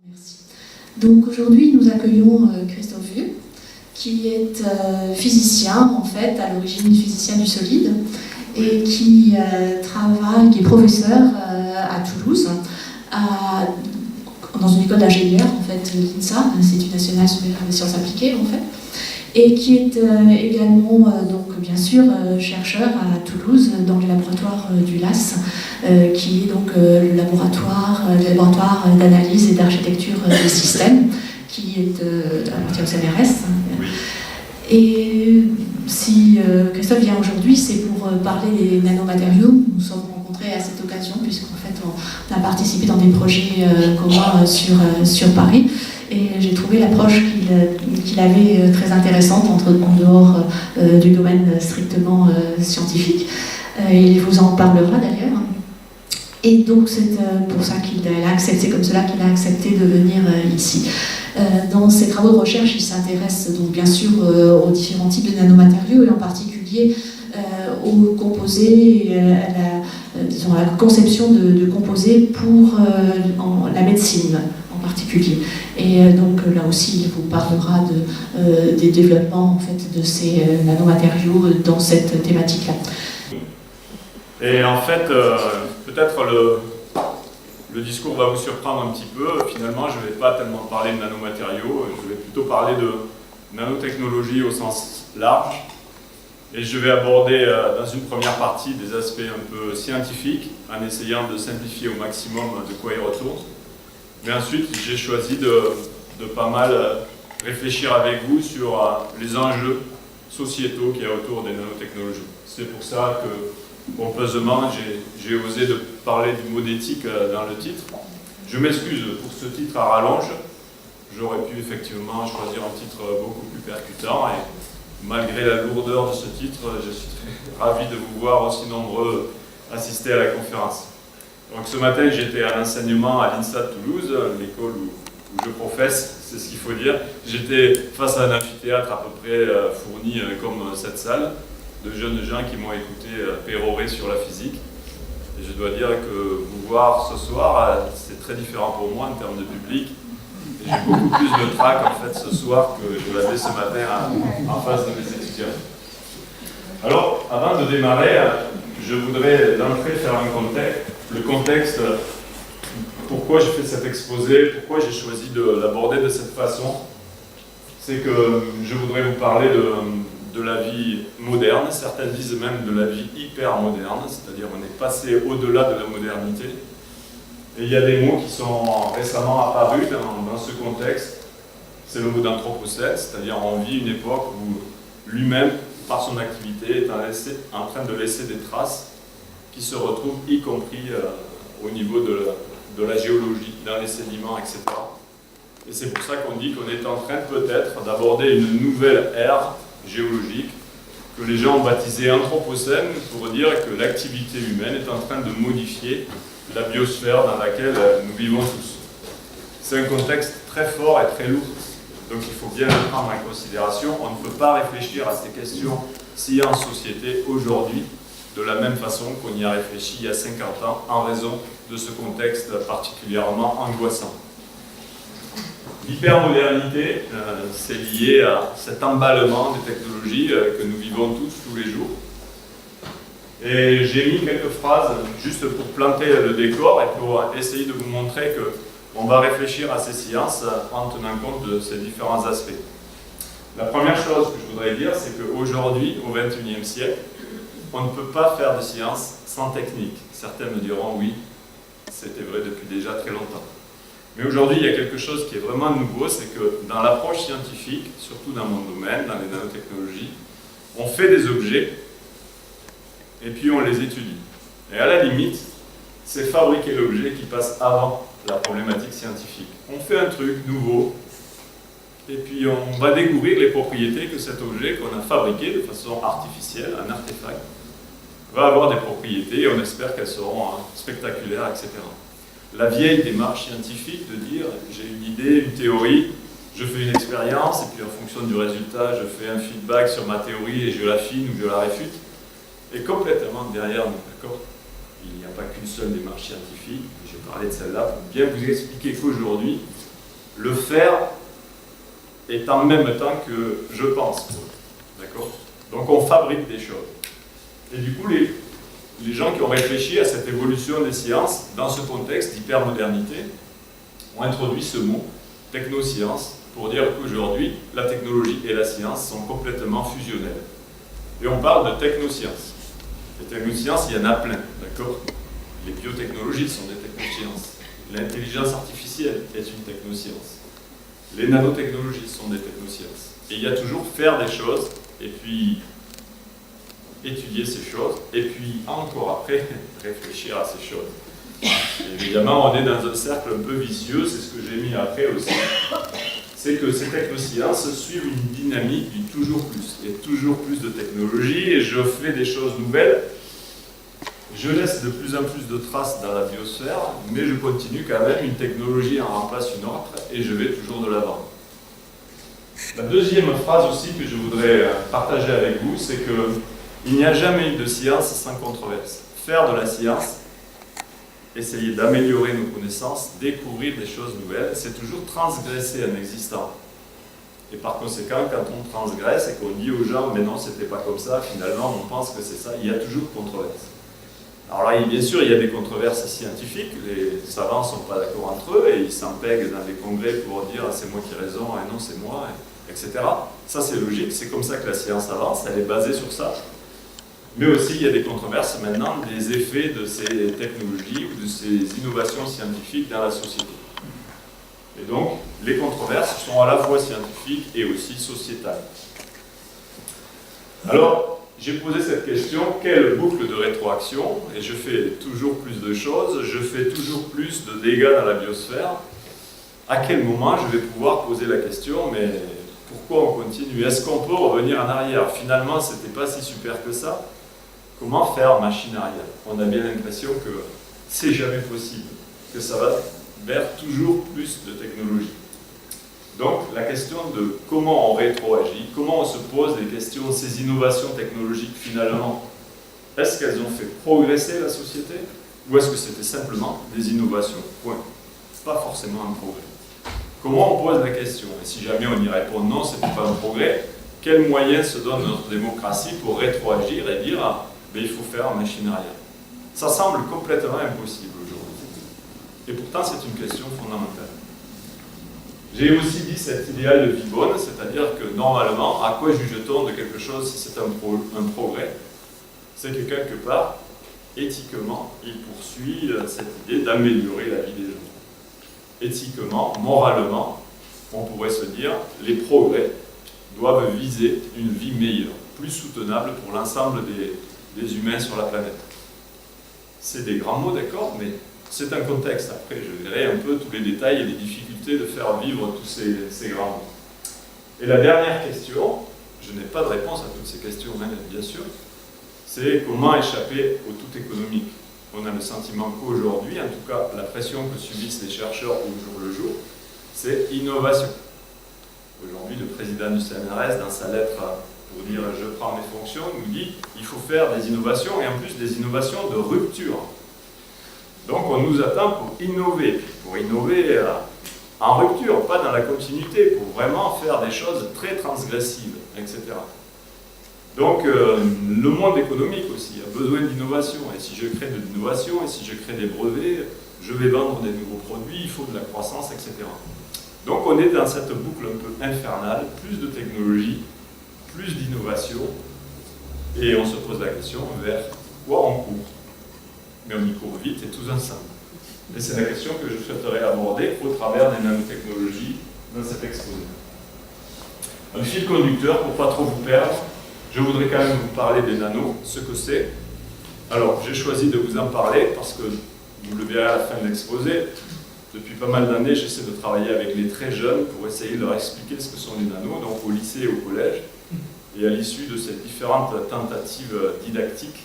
Merci. Donc aujourd'hui, nous accueillons Christophe Vieux, qui est physicien, en fait, à l'origine physicien du solide, et qui qui est professeur à Toulouse, dans une école d'ingénieurs, en fait, l'INSA, l'Institut National Supérieur des Sciences Appliquées, en fait, et qui est également, donc, bien sûr, chercheur à Toulouse, dans le laboratoire du LAS, qui est donc le laboratoire d'analyse et d'architecture des systèmes, qui est appartient au CNRS. Et si Christophe vient aujourd'hui, c'est pour parler des nanomatériaux. Nous nous sommes rencontrés à cette occasion, puisqu'en fait, on a participé dans des projets communs sur Paris. Et j'ai trouvé l'approche qu'il avait très intéressante, en dehors du domaine strictement scientifique. Il vous en parlera d'ailleurs. Et donc c'est pour ça c'est comme cela qu'il a accepté de venir ici. Dans ses travaux de recherche, il s'intéresse donc bien sûr aux différents types de nanomatériaux et en particulier aux composés, à la conception de composés pour la médecine en particulier. Et donc là aussi, il vous parlera des développements en fait, de ces nanomatériaux dans cette thématique-là. Et en fait, peut-être le discours va vous surprendre un petit peu. Finalement, je ne vais pas tellement parler de nanomatériaux, je vais plutôt parler de nanotechnologie au sens large. Et je vais aborder dans une première partie des aspects un peu scientifiques, en essayant de simplifier au maximum de quoi il retourne. Mais ensuite, j'ai choisi de pas mal réfléchir avec vous sur les enjeux sociétaux qu'il y a autour des nanotechnologies. C'est pour ça que, pompeusement, j'ai osé de parler du mot d'éthique dans le titre. Je m'excuse pour ce titre à rallonge. J'aurais pu effectivement choisir un titre beaucoup plus percutant. Et malgré la lourdeur de ce titre, je suis très ravi de vous voir aussi nombreux assister à la conférence. Donc ce matin, j'étais à l'enseignement à l'INSA de Toulouse, l'école où je professe, c'est ce qu'il faut dire. J'étais face à un amphithéâtre à peu près fourni comme cette salle, de jeunes gens qui m'ont écouté pérorer sur la physique. Et je dois dire que vous voir ce soir, c'est très différent pour moi en termes de public. Et j'ai beaucoup plus de trac en fait ce soir que je l'avais ce matin en face de mes étudiants. Alors, avant de démarrer, je voudrais d'entrée faire le contexte, pourquoi j'ai fait cet exposé, pourquoi j'ai choisi de l'aborder de cette façon. C'est que je voudrais vous parler de la vie moderne, certains disent même de la vie hyper moderne, c'est-à-dire on est passé au-delà de la modernité. Et il y a des mots qui sont récemment apparus dans ce contexte. C'est le mot d'anthropocène, c'est-à-dire on vit une époque où l'humain, par son activité, est en train de laisser des traces qui se retrouvent y compris au niveau de la géologie, dans les sédiments, etc. Et c'est pour ça qu'on dit qu'on est en train peut-être d'aborder une nouvelle ère géologique que les gens ont baptisée Anthropocène pour dire que l'activité humaine est en train de modifier la biosphère dans laquelle nous vivons tous. C'est un contexte très fort et très lourd, donc il faut bien le prendre en considération. On ne peut pas réfléchir à ces questions science-société aujourd'hui de la même façon qu'on y a réfléchi il y a 50 ans en raison de ce contexte particulièrement angoissant. L'hypermodernité, c'est lié à cet emballement des technologies que nous vivons tous les jours. Et j'ai mis quelques phrases juste pour planter le décor et pour essayer de vous montrer qu'on va réfléchir à ces sciences en tenant compte de ces différents aspects. La première chose que je voudrais dire, c'est qu'aujourd'hui, au XXIe siècle, on ne peut pas faire de science sans technique. Certains me diront oui, c'était vrai depuis déjà très longtemps. Mais aujourd'hui, il y a quelque chose qui est vraiment nouveau, c'est que dans l'approche scientifique, surtout dans mon domaine, dans les nanotechnologies, on fait des objets et puis on les étudie. Et à la limite, c'est fabriquer l'objet qui passe avant la problématique scientifique. On fait un truc nouveau et puis on va découvrir les propriétés que cet objet qu'on a fabriqué de façon artificielle, un artefact, va avoir des propriétés et on espère qu'elles seront spectaculaires, etc. La vieille démarche scientifique de dire j'ai une idée, une théorie, je fais une expérience et puis en fonction du résultat je fais un feedback sur ma théorie et je l'affine ou je la réfute, est complètement derrière nous, d'accord ? Il n'y a pas qu'une seule démarche scientifique, j'ai parlé de celle-là pour bien vous expliquer qu'aujourd'hui Le faire est en même temps que je pense. D'accord? Donc on fabrique des choses. Et du coup, les gens qui ont réfléchi à cette évolution des sciences dans ce contexte d'hypermodernité ont introduit ce mot, technoscience, pour dire qu'aujourd'hui, la technologie et la science sont complètement fusionnelles. Et on parle de technosciences. Les technosciences, il y en a plein, d'accord? Les biotechnologies sont des technosciences. L'intelligence artificielle est une technoscience. Les nanotechnologies sont des technosciences. Et il y a toujours faire des choses, et puis étudier ces choses, et puis encore après, réfléchir à ces choses. Et évidemment, on est dans un cercle un peu vicieux, c'est ce que j'ai mis après aussi. C'est que ces technosciences suivent une dynamique du toujours plus. Il y a toujours plus de technologies, et je fais des choses nouvelles. Je laisse de plus en plus de traces dans la biosphère, mais je continue quand même, une technologie en remplace une autre, et je vais toujours de l'avant. La deuxième phrase aussi que je voudrais partager avec vous, c'est qu'il n'y a jamais eu de science sans controverse. Faire de la science, essayer d'améliorer nos connaissances, découvrir des choses nouvelles, c'est toujours transgresser un existant. Et par conséquent, quand on transgresse et qu'on dit aux gens « mais non, c'était pas comme ça, finalement on pense que c'est ça », il y a toujours controverse. Alors là, bien sûr, il y a des controverses scientifiques, les savants ne sont pas d'accord entre eux, et ils s'empèguent dans des congrès pour dire « c'est moi qui ai raison, et non, c'est moi », etc. Ça, c'est logique, c'est comme ça que la science avance, elle est basée sur ça. Mais aussi, il y a des controverses maintenant des effets de ces technologies ou de ces innovations scientifiques dans la société. Et donc, les controverses sont à la fois scientifiques et aussi sociétales. Alors, j'ai posé cette question, quelle boucle de rétroaction? Et je fais toujours plus de choses, je fais toujours plus de dégâts dans la biosphère. À quel moment je vais pouvoir poser la question, mais pourquoi on continue? Est-ce qu'on peut revenir en arrière? Finalement, c'était pas si super que ça. Comment faire machine arrière? On a bien l'impression que c'est jamais possible, que ça va vers toujours plus de technologie. Donc, la question de comment on rétroagit, comment on se pose des questions, ces innovations technologiques, finalement, est-ce qu'elles ont fait progresser la société ou est-ce que c'était simplement des innovations? Point. Pas forcément un progrès. Comment on pose la question? Et si jamais on y répond non, ce n'est pas un progrès, quels moyens se donne notre démocratie pour rétroagir et dire ah, ben, il faut faire machine arrière? Ça semble complètement impossible aujourd'hui. Et pourtant, c'est une question fondamentale. J'ai aussi dit cet idéal de vie bonne, c'est-à-dire que normalement, à quoi juge-t-on de quelque chose si c'est un progrès? C'est que quelque part, éthiquement, il poursuit cette idée d'améliorer la vie des gens. Éthiquement, moralement, on pourrait se dire les progrès doivent viser une vie meilleure, plus soutenable pour l'ensemble des humains sur la planète. C'est des grands mots, d'accord, mais c'est un contexte. Après, je verrai un peu tous les détails et les difficultés de faire vivre tous ces grands mots. Et la dernière question, je n'ai pas de réponse à toutes ces questions, hein, bien sûr, c'est comment échapper au tout économique. On a le sentiment qu'aujourd'hui, en tout cas, la pression que subissent les chercheurs au jour le jour, c'est innovation. Aujourd'hui, le président du CNRS, dans sa lettre pour dire « je prends mes fonctions », nous dit qu'il faut faire des innovations, et en plus des innovations de rupture. Donc on nous attend pour innover en rupture, pas dans la continuité, pour vraiment faire des choses très transgressives, etc. Donc le monde économique aussi a besoin d'innovation, et si je crée de l'innovation, et si je crée des brevets, je vais vendre des nouveaux produits, il faut de la croissance, etc. Donc on est dans cette boucle un peu infernale, plus de technologie, plus d'innovation, et on se pose la question vers quoi on court. Mais on y court vite et tous ensemble. Et c'est la question que je souhaiterais aborder au travers des nanotechnologies dans cet exposé. Un fil conducteur, pour ne pas trop vous perdre, je voudrais quand même vous parler des nanos, ce que c'est. Alors, j'ai choisi de vous en parler parce que, vous le verrez à la fin de l'exposé, depuis pas mal d'années, j'essaie de travailler avec les très jeunes pour essayer de leur expliquer ce que sont les nanos, donc au lycée et au collège. Et à l'issue de ces différentes tentatives didactiques,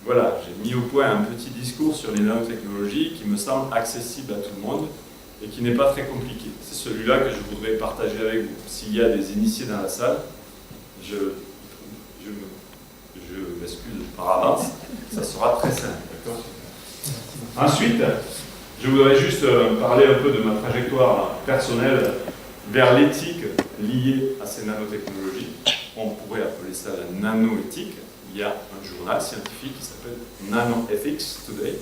voilà, j'ai mis au point un petit discours sur les nanotechnologies qui me semble accessible à tout le monde et qui n'est pas très compliqué. C'est celui-là que je voudrais partager avec vous. S'il y a des initiés dans la salle, je m'excuse par avance, ça sera très simple. Ensuite, Je voudrais juste parler un peu de ma trajectoire personnelle vers l'éthique liée à ces nanotechnologies. On pourrait appeler ça la nanoéthique. Il y a un journal scientifique qui s'appelle NanoEthics Today,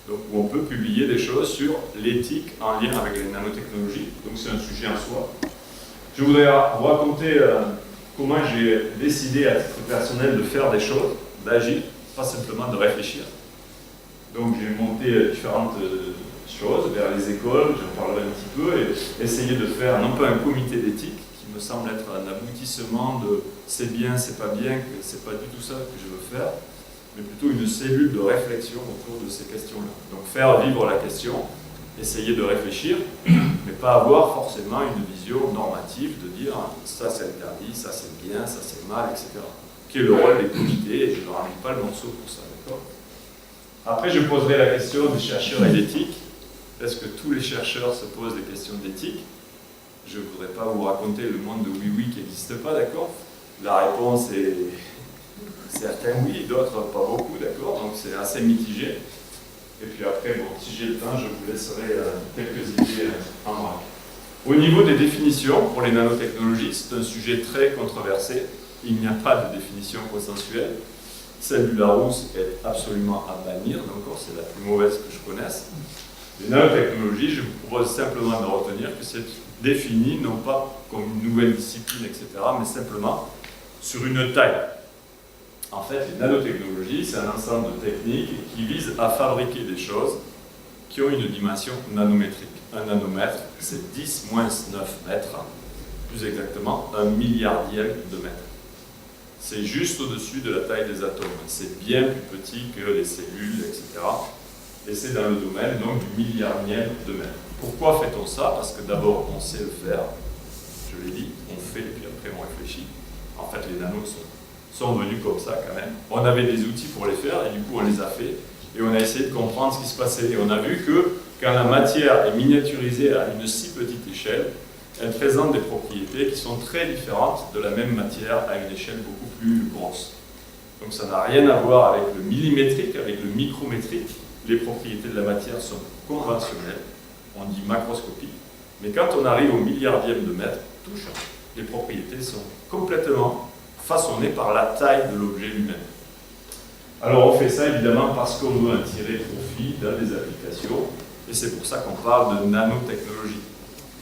donc où on peut publier des choses sur l'éthique en lien avec les nanotechnologies. Donc c'est un sujet en soi. Je voudrais vous raconter comment j'ai décidé à titre personnel de faire des choses, d'agir, pas simplement de réfléchir. Donc j'ai monté différentes choses vers les écoles, j'en parlerai un petit peu, et essayer de faire non pas un comité d'éthique, qui me semble être un aboutissement de c'est bien, c'est pas bien, que c'est pas du tout ça que je veux faire, mais plutôt une cellule de réflexion autour de ces questions-là. Donc faire vivre la question, essayer de réfléchir, mais pas avoir forcément une vision normative de dire ça c'est interdit, ça c'est bien, ça c'est mal, etc. Qui est le rôle des comités, et je ne ramène pas le morceau pour ça, d'accord ? Après, je poserai la question des chercheurs et d'éthique. Est-ce que tous les chercheurs se posent des questions d'éthique? Je ne voudrais pas vous raconter le monde de oui-oui qui n'existe pas, d'accord? La réponse est certains oui, d'autres pas beaucoup, d'accord? Donc c'est assez mitigé. Et puis après, bon, si j'ai le temps, je vous laisserai quelques idées en vrac. Au niveau des définitions, pour les nanotechnologies, c'est un sujet très controversé. Il n'y a pas de définition consensuelle. Celle du Larousse est absolument à bannir, donc c'est la plus mauvaise que je connaisse. Les nanotechnologies, je vous propose simplement de retenir que c'est défini non pas comme une nouvelle discipline, etc., mais simplement sur une taille. En fait, les nanotechnologies, c'est un ensemble de techniques qui visent à fabriquer des choses qui ont une dimension nanométrique. Un nanomètre, c'est 10 moins 9 mètres, plus exactement 1 milliardième de mètre. C'est juste au-dessus de la taille des atomes. C'est bien plus petit que les cellules, etc. Et c'est dans le domaine donc, du milliardième de mètre. Pourquoi fait-on ça? Parce que d'abord, on sait le faire. Je l'ai dit, on fait et puis après on réfléchit. En fait, les nanos sont venus comme ça quand même. On avait des outils pour les faire et du coup on les a fait. Et on a essayé de comprendre ce qui se passait. Et on a vu que quand la matière est miniaturisée à une si petite échelle, elle présente des propriétés qui sont très différentes de la même matière à une échelle beaucoup plus grosse. Donc ça n'a rien à voir avec le millimétrique, avec le micrométrique. Les propriétés de la matière sont conventionnelles, on dit macroscopiques, mais quand on arrive au milliardième de mètre, tout change. Les propriétés sont complètement façonnées par la taille de l'objet lui-même. Alors on fait ça évidemment parce qu'on veut en tirer profit dans des applications, et c'est pour ça qu'on parle de nanotechnologie.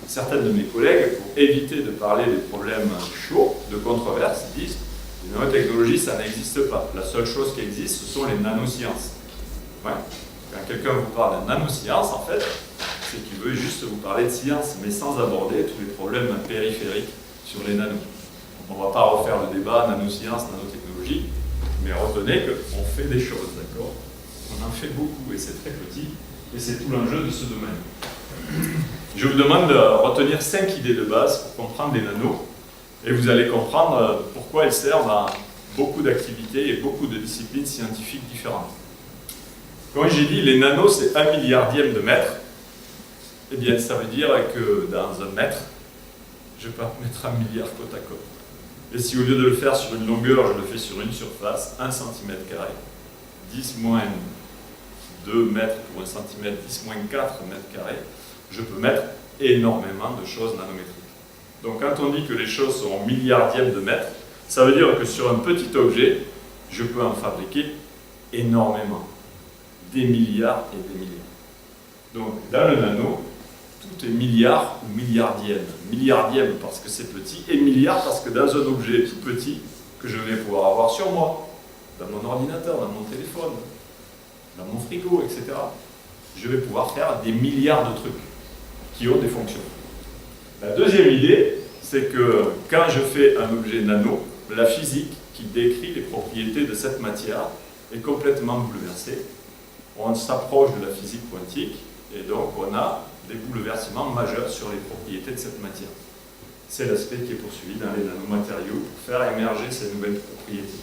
Certains de mes collègues, pour éviter de parler des problèmes chauds, de controverses, disent que les nanotechnologies, ça n'existe pas. La seule chose qui existe, ce sont les nanosciences. Ouais. Quand quelqu'un vous parle de nanoscience, en fait, c'est qu'il veut juste vous parler de science, mais sans aborder tous les problèmes périphériques sur les nanos. On ne va pas refaire le débat nanoscience, nanotechnologie, mais retenez qu'on fait des choses, d'accord? On en fait beaucoup, et c'est très petit, et c'est tout l'enjeu de ce domaine. Je vous demande de retenir 5 idées de base pour comprendre les nanos, et vous allez comprendre pourquoi elles servent à beaucoup d'activités et beaucoup de disciplines scientifiques différentes. Quand j'ai dit les nanos, c'est 1 milliardième de mètre, eh bien ça veut dire que dans un mètre, je peux mettre 1 milliard côte à côte. Et si au lieu de le faire sur une longueur, je le fais sur une surface, 1 cm², 10 moins 2 mètres pour 1 cm, 10 moins 4 mètres carrés, je peux mettre énormément de choses nanométriques. Donc quand on dit que les choses sont en milliardième de mètre, ça veut dire que sur un petit objet, je peux en fabriquer énormément. Des milliards et des milliards. Donc dans le nano, tout est milliard ou milliardième. Milliardième parce que c'est petit et milliard parce que dans un objet tout petit que je vais pouvoir avoir sur moi, dans mon ordinateur, dans mon téléphone, dans mon frigo, etc., je vais pouvoir faire des milliards de trucs qui ont des fonctions. La deuxième idée, c'est que quand je fais un objet nano, la physique qui décrit les propriétés de cette matière est complètement bouleversée. On s'approche de la physique quantique et donc on a des bouleversements majeurs sur les propriétés de cette matière. C'est l'aspect qui est poursuivi dans les nanomatériaux pour faire émerger ces nouvelles propriétés.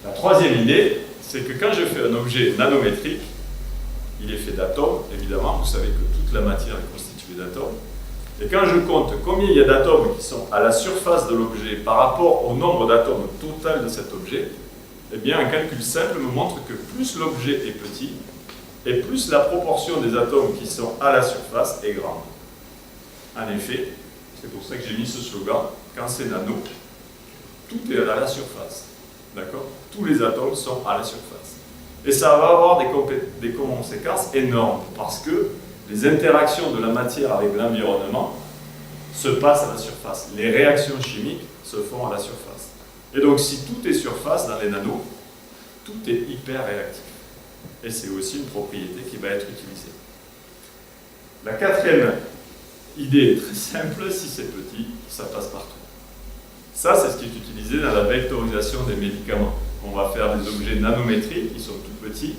La troisième idée, c'est que quand je fais un objet nanométrique, il est fait d'atomes, évidemment, vous savez que toute la matière est constituée d'atomes, et quand je compte combien il y a d'atomes qui sont à la surface de l'objet par rapport au nombre d'atomes total de cet objet, eh bien un calcul simple me montre que plus l'objet est petit, et plus la proportion des atomes qui sont à la surface est grande. En effet, c'est pour ça que j'ai mis ce slogan, quand c'est nano, tout est à la surface. D'accord? Tous les atomes sont à la surface. Et ça va avoir des conséquences énormes, parce que les interactions de la matière avec l'environnement se passent à la surface. Les réactions chimiques se font à la surface. Et donc, si tout est surface dans les nanos, tout est hyper réactif. Et c'est aussi une propriété qui va être utilisée. La quatrième idée est très simple, si c'est petit, ça passe partout. Ça, c'est ce qui est utilisé dans la vectorisation des médicaments. On va faire des objets nanométriques qui sont tout petits,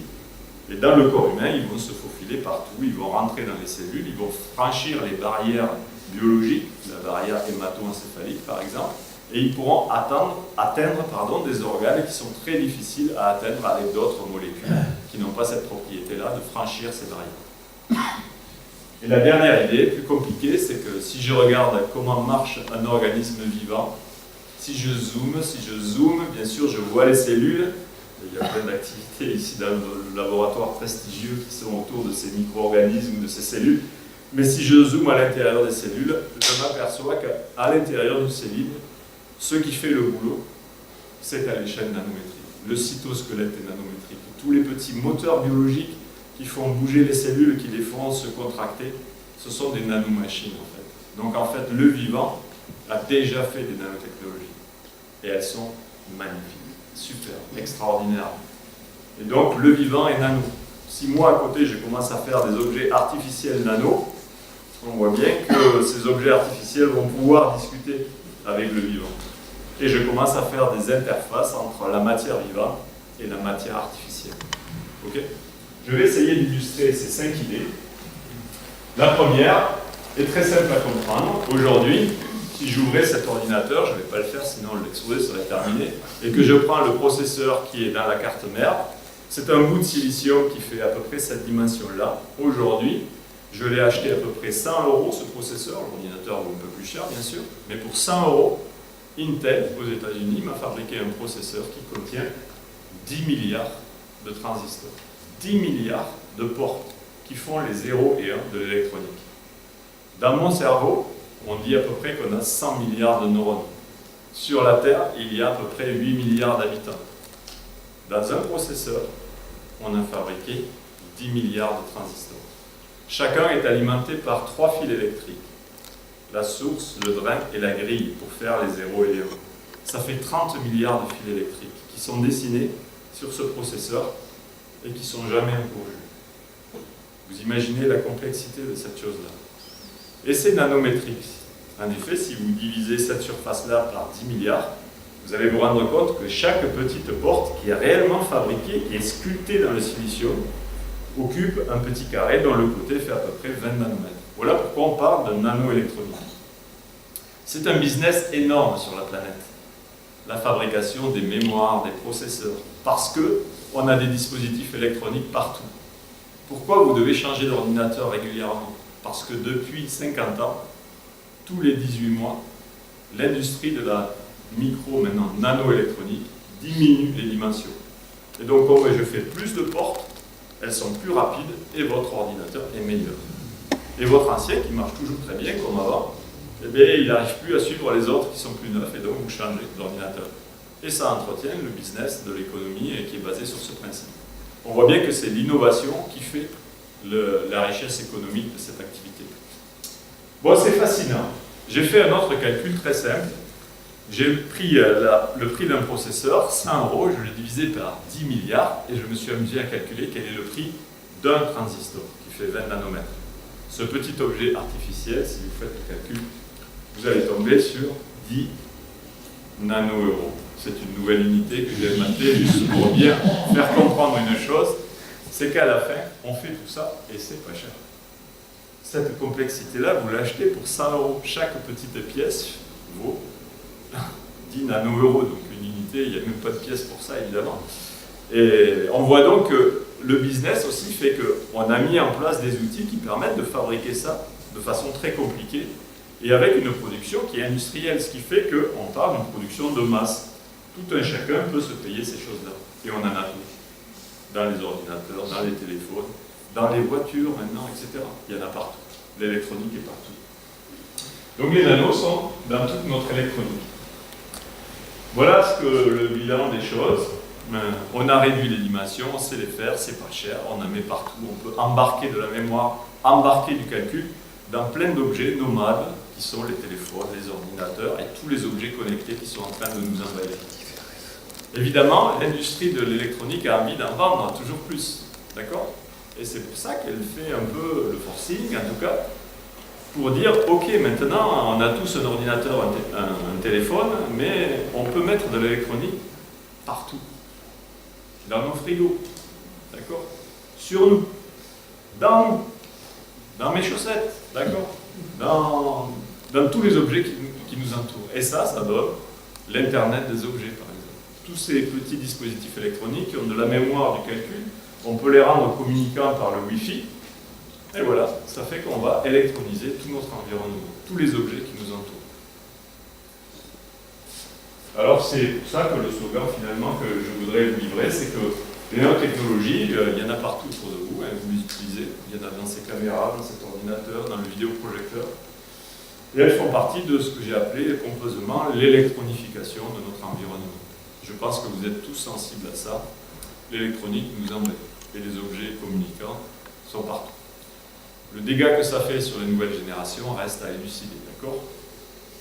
et dans le corps humain, ils vont se faufiler partout, ils vont rentrer dans les cellules, ils vont franchir les barrières biologiques, la barrière hémato-encéphalique par exemple, et ils pourront atteindre des organes qui sont très difficiles à atteindre avec d'autres molécules qui n'ont pas cette propriété-là de franchir ces barrières. Et la dernière idée, plus compliquée, c'est que si je regarde comment marche un organisme vivant, si je zoome, bien sûr, je vois les cellules. Il y a plein d'activités ici dans le laboratoire prestigieux qui sont autour de ces micro-organismes, de ces cellules. Mais si je zoome à l'intérieur des cellules, je m'aperçois qu'à l'intérieur d'une cellule, ce qui fait le boulot, c'est à l'échelle nanométrique. Le cytosquelette est nanométrique. Tous les petits moteurs biologiques qui font bouger les cellules, qui les font se contracter, ce sont des nanomachines en fait. Donc en fait, le vivant a déjà fait des nanotechnologies. Et elles sont magnifiques, super, extraordinaires. Et donc le vivant est nano. Si moi à côté je commence à faire des objets artificiels nano, on voit bien que ces objets artificiels vont pouvoir discuter avec le vivant. Et je commence à faire des interfaces entre la matière vivante et la matière artificielle. Okay? Je vais essayer d'illustrer ces 5 idées. La première est très simple à comprendre. Aujourd'hui, si j'ouvrais cet ordinateur, je ne vais pas le faire sinon l'exposé serait terminé, et que je prends le processeur qui est dans la carte mère, c'est un bout de silicium qui fait à peu près cette dimension-là. Aujourd'hui, je l'ai acheté à peu près 100 € ce processeur, l'ordinateur vaut un peu plus cher bien sûr, mais pour 100 €, Intel aux États-Unis m'a fabriqué un processeur qui contient 10 milliards de transistors, 10 milliards de portes qui font les 0 et 1 de l'électronique. Dans mon cerveau, on dit à peu près qu'on a 100 milliards de neurones. Sur la Terre, il y a à peu près 8 milliards d'habitants. Dans un processeur, on a fabriqué 10 milliards de transistors. Chacun est alimenté par 3 fils électriques. La source, le drain et la grille pour faire les 0 et les 1. Ça fait 30 milliards de fils électriques qui sont dessinés sur ce processeur et qui ne sont jamais pourvus. Vous imaginez la complexité de cette chose-là. Et c'est nanométrique. En effet, si vous divisez cette surface-là par 10 milliards, vous allez vous rendre compte que chaque petite porte qui est réellement fabriquée, qui est sculptée dans le silicium, occupe un petit carré dont le côté fait à peu près 20 nanomètres. Voilà pourquoi on parle de nanoélectronique. C'est un business énorme sur la planète. La fabrication des mémoires, des processeurs, parce qu'on a des dispositifs électroniques partout. Pourquoi vous devez changer d'ordinateur régulièrement? Parce que depuis 50 ans, tous les 18 mois, l'industrie de la maintenant nanoélectronique, diminue les dimensions. Et donc, comme je fais plus de portes, elles sont plus rapides et votre ordinateur est meilleur. Et votre ancien, qui marche toujours très bien comme avant, eh bien, il n'arrive plus à suivre les autres qui sont plus neufs et donc vous changez d'ordinateur. Et ça entretient le business de l'économie et qui est basé sur ce principe. On voit bien que c'est l'innovation qui fait la richesse économique de cette activité. Bon, c'est fascinant. J'ai fait un autre calcul très simple. J'ai pris le prix d'un processeur, 100 €, je l'ai divisé par 10 milliards et je me suis amusé à calculer quel est le prix d'un transistor qui fait 20 nanomètres. Ce petit objet artificiel, si vous faites le calcul, vous allez tomber sur 10 nano-euros. C'est une nouvelle unité que j'ai inventée juste pour bien faire comprendre une chose, c'est qu'à la fin, on fait tout ça et c'est pas cher. Cette complexité-là, vous l'achetez pour 100 €. Chaque petite pièce vaut 10 nano-euros, donc une unité, il n'y a même pas de pièce pour ça évidemment. Et on voit donc que le business aussi fait qu'on a mis en place des outils qui permettent de fabriquer ça de façon très compliquée et avec une production qui est industrielle, ce qui fait qu'on parle d'une production de masse. Tout un chacun peut se payer ces choses-là. Et on en a tous. Dans les ordinateurs, dans les téléphones. dans les voitures maintenant, etc. Il y en a partout. L'électronique est partout. Donc les nanos sont dans toute notre électronique. Voilà ce que le bilan des choses. On a réduit les dimensions, on sait les faire, c'est pas cher, on en met partout, on peut embarquer de la mémoire, embarquer du calcul dans plein d'objets nomades qui sont les téléphones, les ordinateurs et tous les objets connectés qui sont en train de nous envahir. Évidemment, l'industrie de l'électronique a envie d'en vendre toujours plus, d'accord? Et c'est pour ça qu'elle fait un peu le forcing, en tout cas, pour dire, ok, maintenant, on a tous un ordinateur, un téléphone, mais on peut mettre de l'électronique partout. Dans nos frigos, d'accord? Sur nous, dans mes chaussettes, d'accord? Dans tous les objets qui nous entourent. Et ça donne l'Internet des objets, par exemple. Tous ces petits dispositifs électroniques qui ont de la mémoire du calcul, on peut les rendre communicants par le Wi-Fi. Et voilà, ça fait qu'on va électroniser tout notre environnement, tous les objets qui nous entourent. Alors c'est pour ça que le slogan finalement que je voudrais vous livrer, c'est que les nanotechnologies, il y en a partout autour de vous, hein, vous les utilisez, il y en a dans ces caméras, dans cet ordinateur, dans le vidéoprojecteur. Et elles font partie de ce que j'ai appelé pompeusement l'électronification de notre environnement. Je pense que vous êtes tous sensibles à ça. L'électronique nous embête et les objets communicants sont partout. Le dégât que ça fait sur les nouvelles générations reste à élucider, d'accord?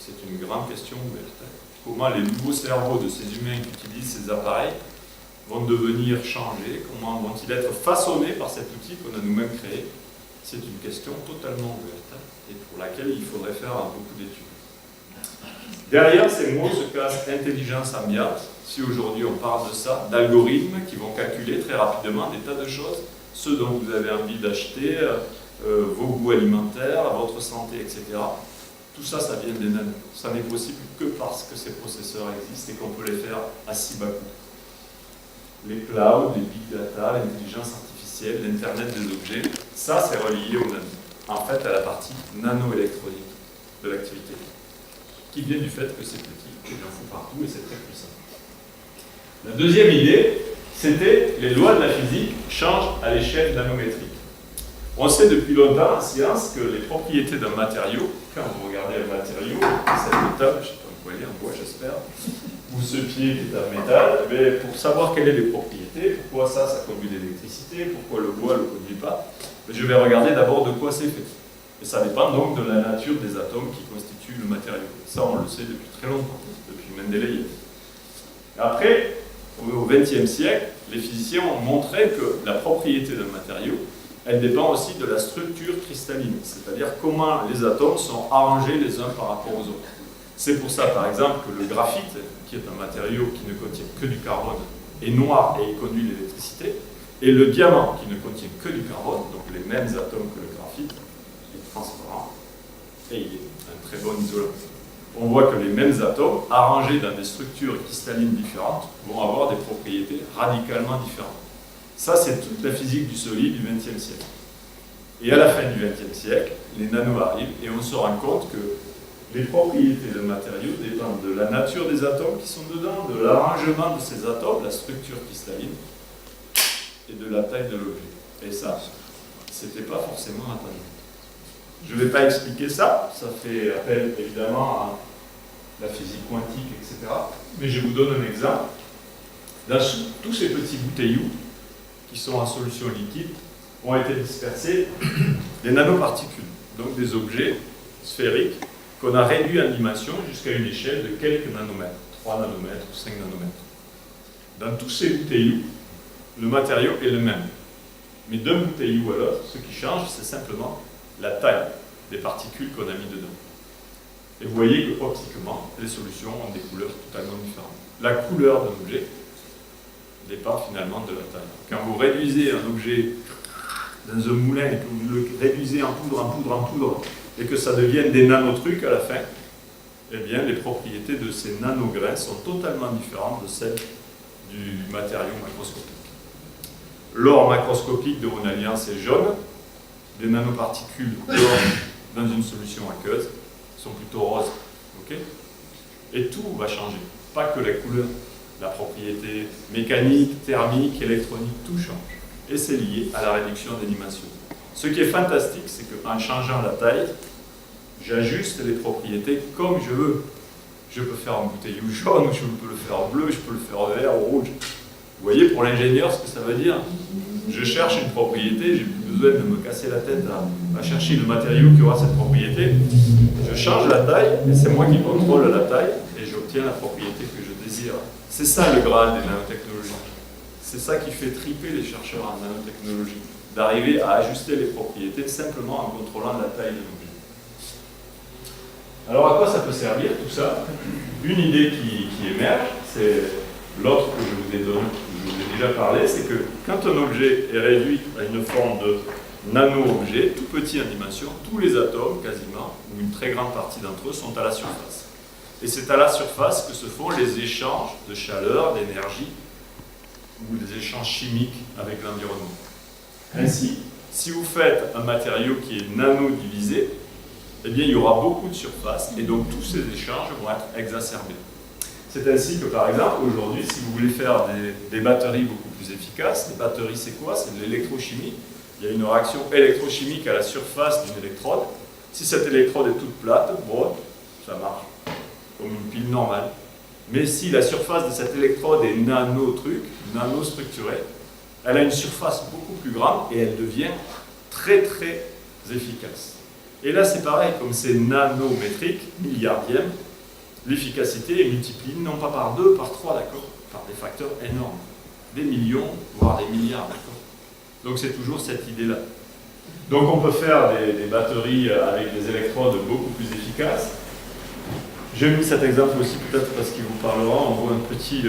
C'est une grande question ouverte. Comment les nouveaux cerveaux de ces humains qui utilisent ces appareils vont devenir changés, comment vont-ils être façonnés par cet outil qu'on a nous-mêmes créé? C'est une question totalement ouverte et pour laquelle il faudrait faire beaucoup d'études. Derrière ces mots se cache intelligence ambiante. Si aujourd'hui on parle de ça, d'algorithmes qui vont calculer très rapidement des tas de choses, ce dont vous avez envie d'acheter, vos goûts alimentaires, votre santé, etc. Tout ça, ça vient des nanos. Ça n'est possible que parce que ces processeurs existent et qu'on peut les faire à si bas coût. Les clouds, les big data, l'intelligence artificielle, l'Internet des objets, ça c'est relié au nano. En fait, à la partie nanoélectronique de l'activité, qui vient du fait que c'est petit, et j'en fous partout et c'est très puissant. La deuxième idée, c'était les lois de la physique changent à l'échelle nanométrique. On sait depuis longtemps en science que les propriétés d'un matériau, quand vous regardez un matériau, cette table, je ne sais pas quoi dire, en bois j'espère, ou ce pied qui est en métal, mais pour savoir quelles sont les propriétés, pourquoi ça conduit de l'électricité, pourquoi le bois ne le conduit pas, je vais regarder d'abord de quoi c'est fait. Et ça dépend donc de la nature des atomes qui constituent le matériau. Ça on le sait depuis très longtemps, depuis Mendeleïev. Après, au XXe siècle, les physiciens ont montré que la propriété d'un matériau, elle dépend aussi de la structure cristalline, c'est-à-dire comment les atomes sont arrangés les uns par rapport aux autres. C'est pour ça, par exemple, que le graphite, qui est un matériau qui ne contient que du carbone, est noir et il conduit l'électricité, et le diamant, qui ne contient que du carbone, donc les mêmes atomes que le graphite, est transparent, et il est un très bon isolant. On voit que les mêmes atomes, arrangés dans des structures cristallines différentes, vont avoir des propriétés radicalement différentes. Ça, c'est toute la physique du solide du XXe siècle. Et à la fin du XXe siècle, les nanos arrivent et on se rend compte que les propriétés de matériaux dépendent de la nature des atomes qui sont dedans, de l'arrangement de ces atomes, la structure cristalline, et de la taille de l'objet. Et ça, c'était pas forcément attendu. Je ne vais pas expliquer ça, ça fait appel évidemment à la physique quantique, etc. Mais je vous donne un exemple. Dans tous ces petits bouteilloux, qui sont en solution liquide, ont été dispersés des nanoparticules, donc des objets sphériques qu'on a réduits en dimension jusqu'à une échelle de quelques nanomètres, 3 nanomètres ou 5 nanomètres. Dans tous ces bouteilloux, le matériau est le même. Mais d'un bouteillou à l'autre, ce qui change, c'est simplement la taille des particules qu'on a mis dedans. Et vous voyez que optiquement, les solutions ont des couleurs totalement différentes. La couleur d'un objet dépend finalement de la taille. Quand vous réduisez un objet dans un moulin et que vous le réduisez en poudre, et que ça devienne des nanotrucs à la fin, eh bien les propriétés de ces nanograins sont totalement différentes de celles du matériau macroscopique. L'or macroscopique de Monaliens est jaune, des nanoparticules d'or dans une solution aqueuse sont plutôt roses. Okay, et tout va changer, pas que la couleur. La propriété mécanique, thermique, électronique, tout change. et c'est lié à la réduction d'animation. Ce qui est fantastique, c'est qu'en changeant la taille, j'ajuste les propriétés comme je veux. Je peux faire un bouteillou jaune, je peux le faire bleu, je peux le faire vert ou rouge. Vous voyez pour l'ingénieur ce que ça veut dire? Je cherche une propriété, j'ai plus besoin de me casser la tête à chercher le matériau qui aura cette propriété. Je change la taille, et c'est moi qui contrôle la taille, et j'obtiens la propriété que je désire. C'est ça le Graal des nanotechnologies. C'est ça qui fait triper les chercheurs en nanotechnologie, d'arriver à ajuster les propriétés simplement en contrôlant la taille de l'objet. Alors à quoi ça peut servir tout ça? Une idée qui émerge, c'est l'autre que je vous ai donné, que je vous ai déjà parlé, c'est que quand un objet est réduit à une forme de nano-objet, tout petit en dimension, tous les atomes quasiment, ou une très grande partie d'entre eux, sont à la surface. Et c'est à la surface que se font les échanges de chaleur, d'énergie, ou des échanges chimiques avec l'environnement. Ainsi, si vous faites un matériau qui est nano-divisé, eh bien, il y aura beaucoup de surface, et donc tous ces échanges vont être exacerbés. C'est ainsi que, par exemple, aujourd'hui, si vous voulez faire des batteries beaucoup plus efficaces, les batteries, c'est quoi? C'est de l'électrochimie. Il y a une réaction électrochimique à la surface d'une électrode. Si cette électrode est toute plate, bon, ça marche, comme une pile normale. Mais si la surface de cette électrode est nano-structurée, elle a une surface beaucoup plus grande et elle devient très très efficace. Et là c'est pareil, comme c'est nanométrique, milliardième, l'efficacité est multipliée non pas par 2, par 3, d'accord, par des facteurs énormes, des millions, voire des milliards, d'accord. Donc c'est toujours cette idée-là. Donc on peut faire des batteries avec des électrodes beaucoup plus efficaces. J'ai mis cet exemple aussi peut-être parce qu'il vous parlera. On voit un petit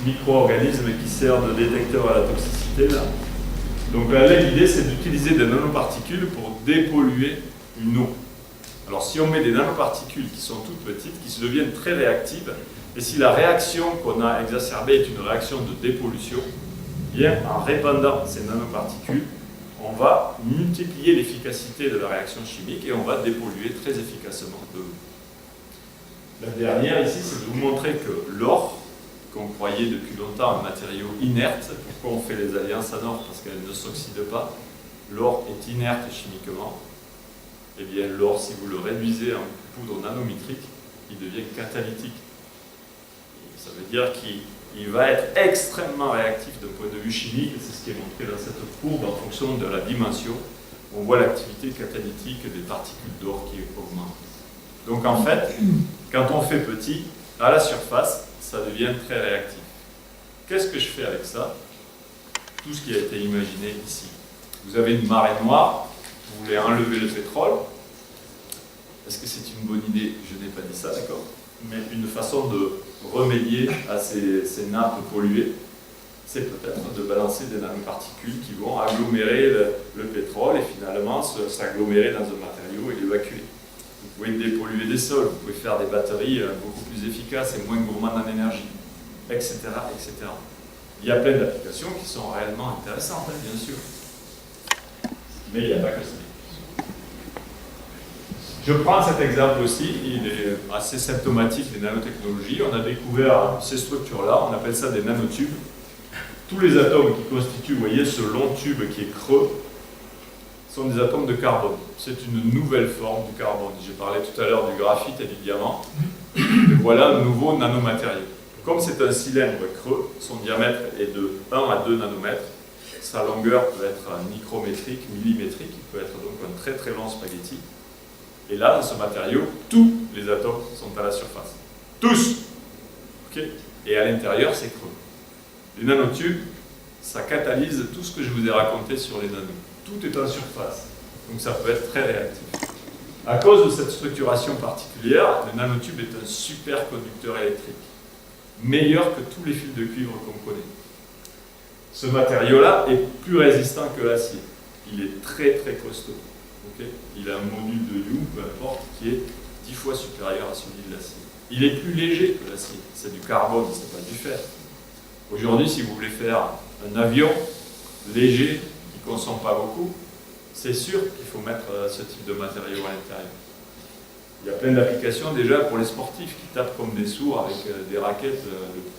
micro-organisme qui sert de détecteur à la toxicité là. Donc là l'idée c'est d'utiliser des nanoparticules pour dépolluer une eau. Alors si on met des nanoparticules qui sont toutes petites, qui se deviennent très réactives, et si la réaction qu'on a exacerbée est une réaction de dépollution, bien en répandant ces nanoparticules, on va multiplier l'efficacité de la réaction chimique et on va dépolluer très efficacement de l'eau. La dernière ici, c'est de vous montrer que l'or, qu'on croyait depuis longtemps un matériau inerte, pourquoi on fait les alliances en or? Parce qu'elle ne s'oxyde pas. L'or est inerte chimiquement. Eh bien, l'or, si vous le réduisez en poudre nanométrique, il devient catalytique. Ça veut dire qu'il va être extrêmement réactif d'un point de vue chimique, c'est ce qui est montré dans cette courbe en fonction de la dimension. On voit l'activité catalytique des particules d'or qui augmente. Donc en fait, quand on fait petit, à la surface, ça devient très réactif. Qu'est-ce que je fais avec ça? Tout ce qui a été imaginé ici. Vous avez une marée noire, vous voulez enlever le pétrole. Est-ce que c'est une bonne idée? Je n'ai pas dit ça, d'accord. Mais une façon de remédier à ces nappes polluées, c'est peut-être de balancer des nanoparticules qui vont agglomérer le pétrole et finalement s'agglomérer dans un matériau et l'évacuer. Vous pouvez dépolluer des sols, vous pouvez faire des batteries beaucoup plus efficaces et moins gourmandes en énergie, etc., etc. Il y a plein d'applications qui sont réellement intéressantes, hein, bien sûr. Mais il n'y a pas que ça. Je prends cet exemple aussi, il est assez symptomatique des nanotechnologies. On a découvert ces structures-là, on appelle ça des nanotubes. Tous les atomes qui constituent, vous voyez, ce long tube qui est creux, sont des atomes de carbone. C'est une nouvelle forme du carbone. J'ai parlé tout à l'heure du graphite et du diamant. Et voilà un nouveau nanomatériau. Comme c'est un cylindre creux, son diamètre est de 1 à 2 nanomètres. Sa longueur peut être micrométrique, millimétrique. Il peut être donc un très très long spaghetti. Et là, dans ce matériau, tous les atomes sont à la surface. Tous! Okay. Et à l'intérieur, c'est creux. Les nanotubes, ça catalyse tout ce que je vous ai raconté sur les nanos. Tout est en surface, donc ça peut être très réactif. À cause de cette structuration particulière, le nanotube est un super conducteur électrique, meilleur que tous les fils de cuivre qu'on connaît. Ce matériau-là est plus résistant que l'acier. Il est très très costaud. Okay. Il a un module de You, peu importe, qui est 10 fois supérieur à celui de l'acier. Il est plus léger que l'acier. C'est du carbone, c'est pas du fer. Aujourd'hui, si vous voulez faire un avion léger, qui ne consomme pas beaucoup, c'est sûr qu'il faut mettre ce type de matériau à l'intérieur. Il y a plein d'applications déjà pour les sportifs qui tapent comme des sourds avec des raquettes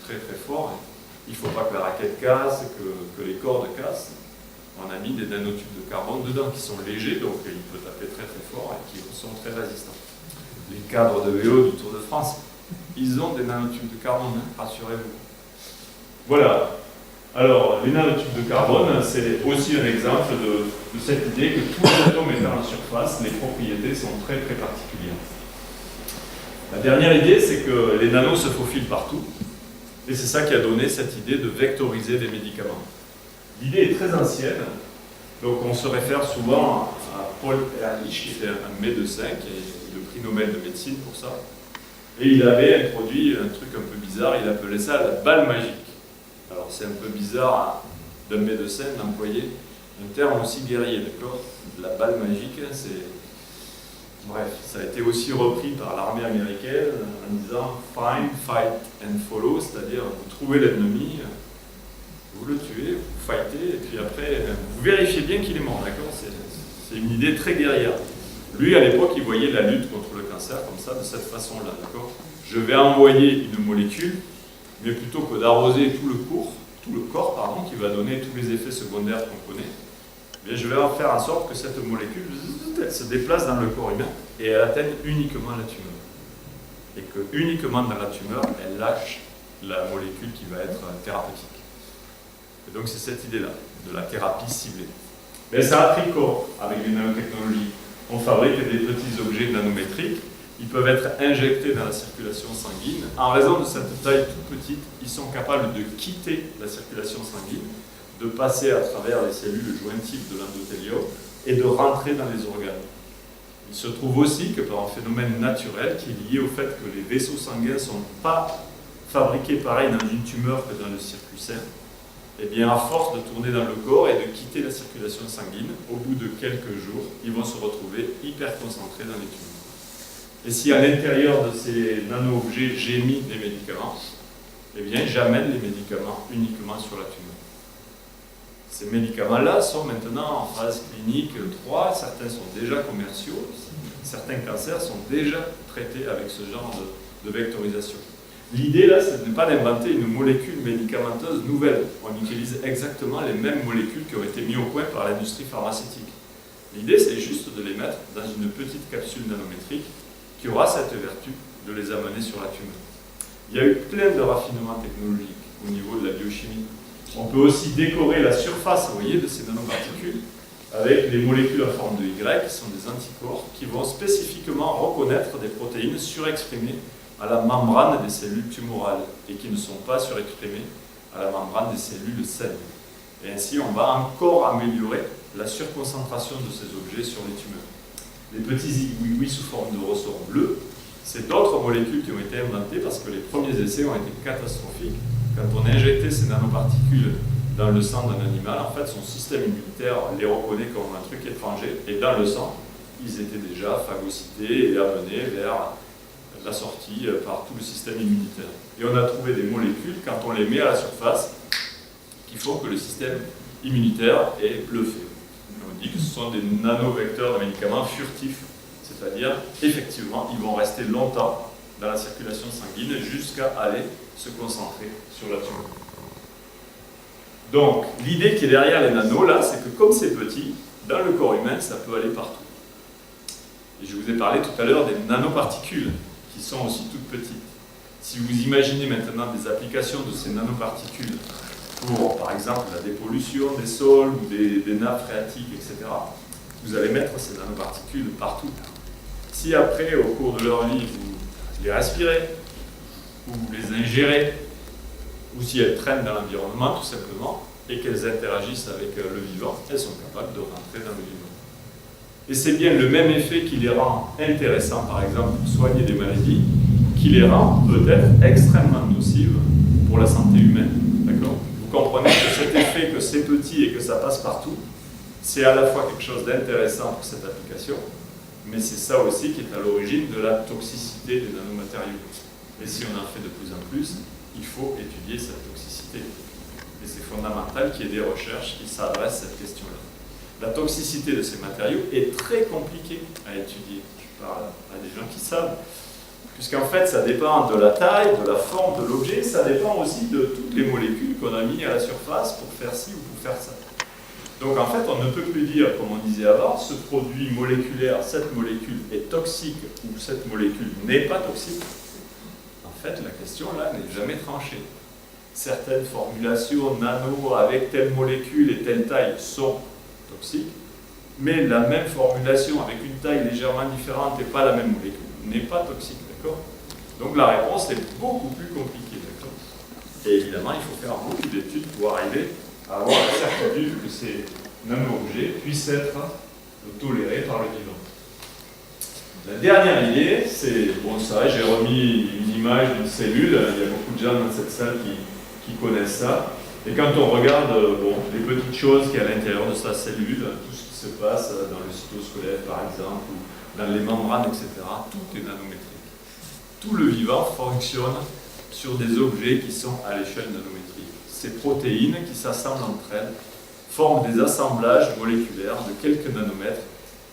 très très fort. Il ne faut pas que la raquette casse, que les cordes cassent. on a mis des nanotubes de carbone dedans qui sont légers, donc il peut taper très très fort et qui sont très résistants. Les cadres de vélo du Tour de France, ils ont des nanotubes de carbone, hein, rassurez-vous. Voilà. Alors, les nanotubes de carbone, c'est aussi un exemple de cette idée que tous les atomes étant en surface, les propriétés sont très très particulières. La dernière idée, c'est que les nanos se faufilent partout, et c'est ça qui a donné cette idée de vectoriser des médicaments. L'idée est très ancienne, donc on se réfère souvent à Paul Ehrlich, qui était un médecin, qui a eu le prix Nobel de médecine pour ça, et il avait introduit un truc un peu bizarre, il appelait ça la balle magique. Alors c'est un peu bizarre d'un médecin d'employer un terme aussi guerrier, d'accord? La balle magique, c'est... Bref, ça a été aussi repris par l'armée américaine en disant « find, fight and follow », c'est-à-dire vous trouvez l'ennemi, vous le tuez, vous fightez, et puis après, vous vérifiez bien qu'il est mort, d'accord? C'est une idée très guerrière. Lui, à l'époque, il voyait la lutte contre le cancer comme ça, de cette façon-là, d'accord? Je vais envoyer une molécule, mais plutôt que d'arroser tout le corps, qui va donner tous les effets secondaires qu'on connaît, eh bien, je vais faire en sorte que cette molécule elle se déplace dans le corps humain et elle atteigne uniquement la tumeur. Et que uniquement dans la tumeur, elle lâche la molécule qui va être thérapeutique. Et donc c'est cette idée-là, de la thérapie ciblée. Mais ça a pris corps avec les nanotechnologies. On fabrique des petits objets nanométriques. Ils peuvent être injectés dans la circulation sanguine. En raison de cette taille toute petite, ils sont capables de quitter la circulation sanguine, de passer à travers les cellules jointives de l'endothélium et de rentrer dans les organes. Il se trouve aussi que par un phénomène naturel qui est lié au fait que les vaisseaux sanguins ne sont pas fabriqués pareil dans une tumeur que dans le circuit sain, eh bien à force de tourner dans le corps et de quitter la circulation sanguine, au bout de quelques jours, ils vont se retrouver hyper concentrés dans les tumeurs. Et si à l'intérieur de ces nano-objets j'ai mis des médicaments, eh bien j'amène les médicaments uniquement sur la tumeur. Ces médicaments-là sont maintenant en phase clinique 3, certains sont déjà commerciaux, certains cancers sont déjà traités avec ce genre de vectorisation. L'idée là, ce n'est pas d'inventer une molécule médicamenteuse nouvelle. On utilise exactement les mêmes molécules qui ont été mises au point par l'industrie pharmaceutique. L'idée, c'est juste de les mettre dans une petite capsule nanométrique qui aura cette vertu de les amener sur la tumeur. Il y a eu plein de raffinements technologiques au niveau de la biochimie. On peut aussi décorer la surface, vous voyez, de ces nanoparticules avec les molécules en forme de Y, qui sont des anticorps, qui vont spécifiquement reconnaître des protéines surexprimées à la membrane des cellules tumorales et qui ne sont pas surexprimées à la membrane des cellules saines. Et ainsi, on va encore améliorer la surconcentration de ces objets sur les tumeurs. Les petits oui sous forme de ressort bleu, c'est d'autres molécules qui ont été inventées parce que les premiers essais ont été catastrophiques. Quand on injectait ces nanoparticules dans le sang d'un animal, en fait, son système immunitaire les reconnaît comme un truc étranger, et dans le sang, ils étaient déjà phagocytés et amenés vers la sortie par tout le système immunitaire. Et on a trouvé des molécules, quand on les met à la surface, qui font que le système immunitaire est bluffé. On dit que ce sont des nanovecteurs de médicaments furtifs, c'est-à-dire, effectivement, ils vont rester longtemps dans la circulation sanguine jusqu'à aller se concentrer sur la tumeur. Donc, l'idée qui est derrière les nanos, là, c'est que comme c'est petit, dans le corps humain, ça peut aller partout. Et je vous ai parlé tout à l'heure des nanoparticules, qui sont aussi toutes petites. Si vous imaginez maintenant des applications de ces nanoparticules pour, par exemple, la dépollution des sols ou des nappes phréatiques, etc., vous allez mettre ces nanoparticules partout. Si après, au cours de leur vie, vous les respirez, ou vous les ingérez, ou si elles traînent dans l'environnement, tout simplement, et qu'elles interagissent avec le vivant, elles sont capables de rentrer dans le vivant. Et c'est bien le même effet qui les rend intéressants, par exemple, pour soigner des maladies, qui les rend peut-être extrêmement nocives pour la santé humaine. D'accord ? Vous comprenez que cet effet, que c'est petit et que ça passe partout, c'est à la fois quelque chose d'intéressant pour cette application, mais c'est ça aussi qui est à l'origine de la toxicité des nanomatériaux. Et si on en fait de plus en plus, il faut étudier cette toxicité. Et c'est fondamental qu'il y ait des recherches qui s'adressent à cette question-là. La toxicité de ces matériaux est très compliquée à étudier. Je parle à des gens qui savent. Puisqu'en fait, ça dépend de la taille, de la forme de l'objet, ça dépend aussi de toutes les molécules qu'on a mis à la surface pour faire ci ou pour faire ça. Donc en fait, on ne peut plus dire, comme on disait avant, ce produit moléculaire, cette molécule est toxique ou cette molécule n'est pas toxique. En fait, la question là n'est jamais tranchée. Certaines formulations nano avec telle molécule et telle taille sont toxiques, mais la même formulation avec une taille légèrement différente et pas la même molécule n'est pas toxique, d'accord? Donc la réponse est beaucoup plus compliquée, d'accord? Et évidemment, il faut faire beaucoup d'études pour arriver à avoir la certitude que ces nano-objets puissent être tolérés par le vivant. La dernière idée, c'est, bon ça, j'ai remis une image d'une cellule, il y a beaucoup de gens dans cette salle qui connaissent ça, et quand on regarde les petites choses qu'il y a à l'intérieur de sa cellule, tout ce qui se passe dans le cytosquelette par exemple, ou dans les membranes, etc., tout est nanométrique. Tout le vivant fonctionne sur des objets qui sont à l'échelle nanométrique. Ces protéines qui s'assemblent entre elles forment des assemblages moléculaires de quelques nanomètres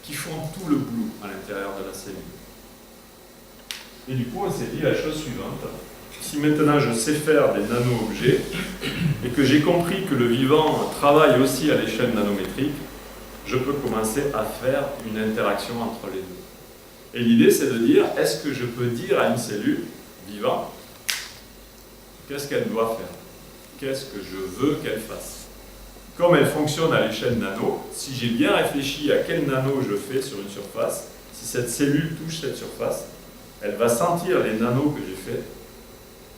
qui font tout le boulot à l'intérieur de la cellule. Et du coup, on s'est dit la chose suivante. Si maintenant je sais faire des nano-objets et que j'ai compris que le vivant travaille aussi à l'échelle nanométrique, je peux commencer à faire une interaction entre les deux. Et l'idée, c'est de dire, est-ce que je peux dire à une cellule vivante qu'est-ce qu'elle doit faire? Qu'est-ce que je veux qu'elle fasse? Comme elle fonctionne à l'échelle nano, si j'ai bien réfléchi à quel nano je fais sur une surface, si cette cellule touche cette surface, elle va sentir les nanos que j'ai faits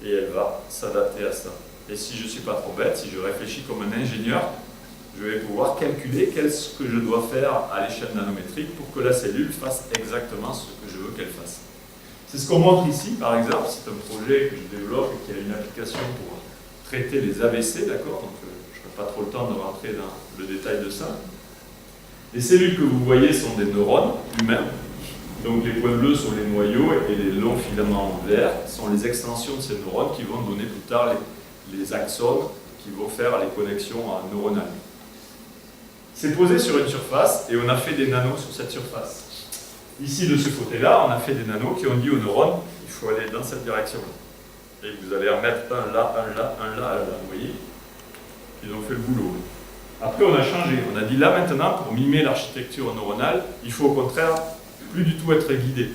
et elle va s'adapter à ça. Et si je ne suis pas trop bête, si je réfléchis comme un ingénieur, je vais pouvoir calculer qu'est-ce que je dois faire à l'échelle nanométrique pour que la cellule fasse exactement ce que je veux qu'elle fasse. C'est ce qu'on montre ici, par exemple. C'est un projet que je développe et qui a une application pour traiter les AVC, d'accord? Donc je n'ai pas trop le temps de rentrer dans le détail de ça. Les cellules que vous voyez sont des neurones humains. Donc les points bleus sont les noyaux et les longs filaments verts sont les extensions de ces neurones qui vont donner plus tard les axones qui vont faire les connexions neuronales. C'est posé sur une surface et on a fait des nanos sur cette surface. Ici, de ce côté-là, on a fait des nanos qui ont dit aux neurones, il faut aller dans cette direction-là. Et vous allez en mettre un là, un là, un là, un là, vous voyez? Ils ont fait le boulot. Après, on a changé. On a dit là maintenant, pour mimer l'architecture neuronale, il faut au contraire plus du tout être guidé.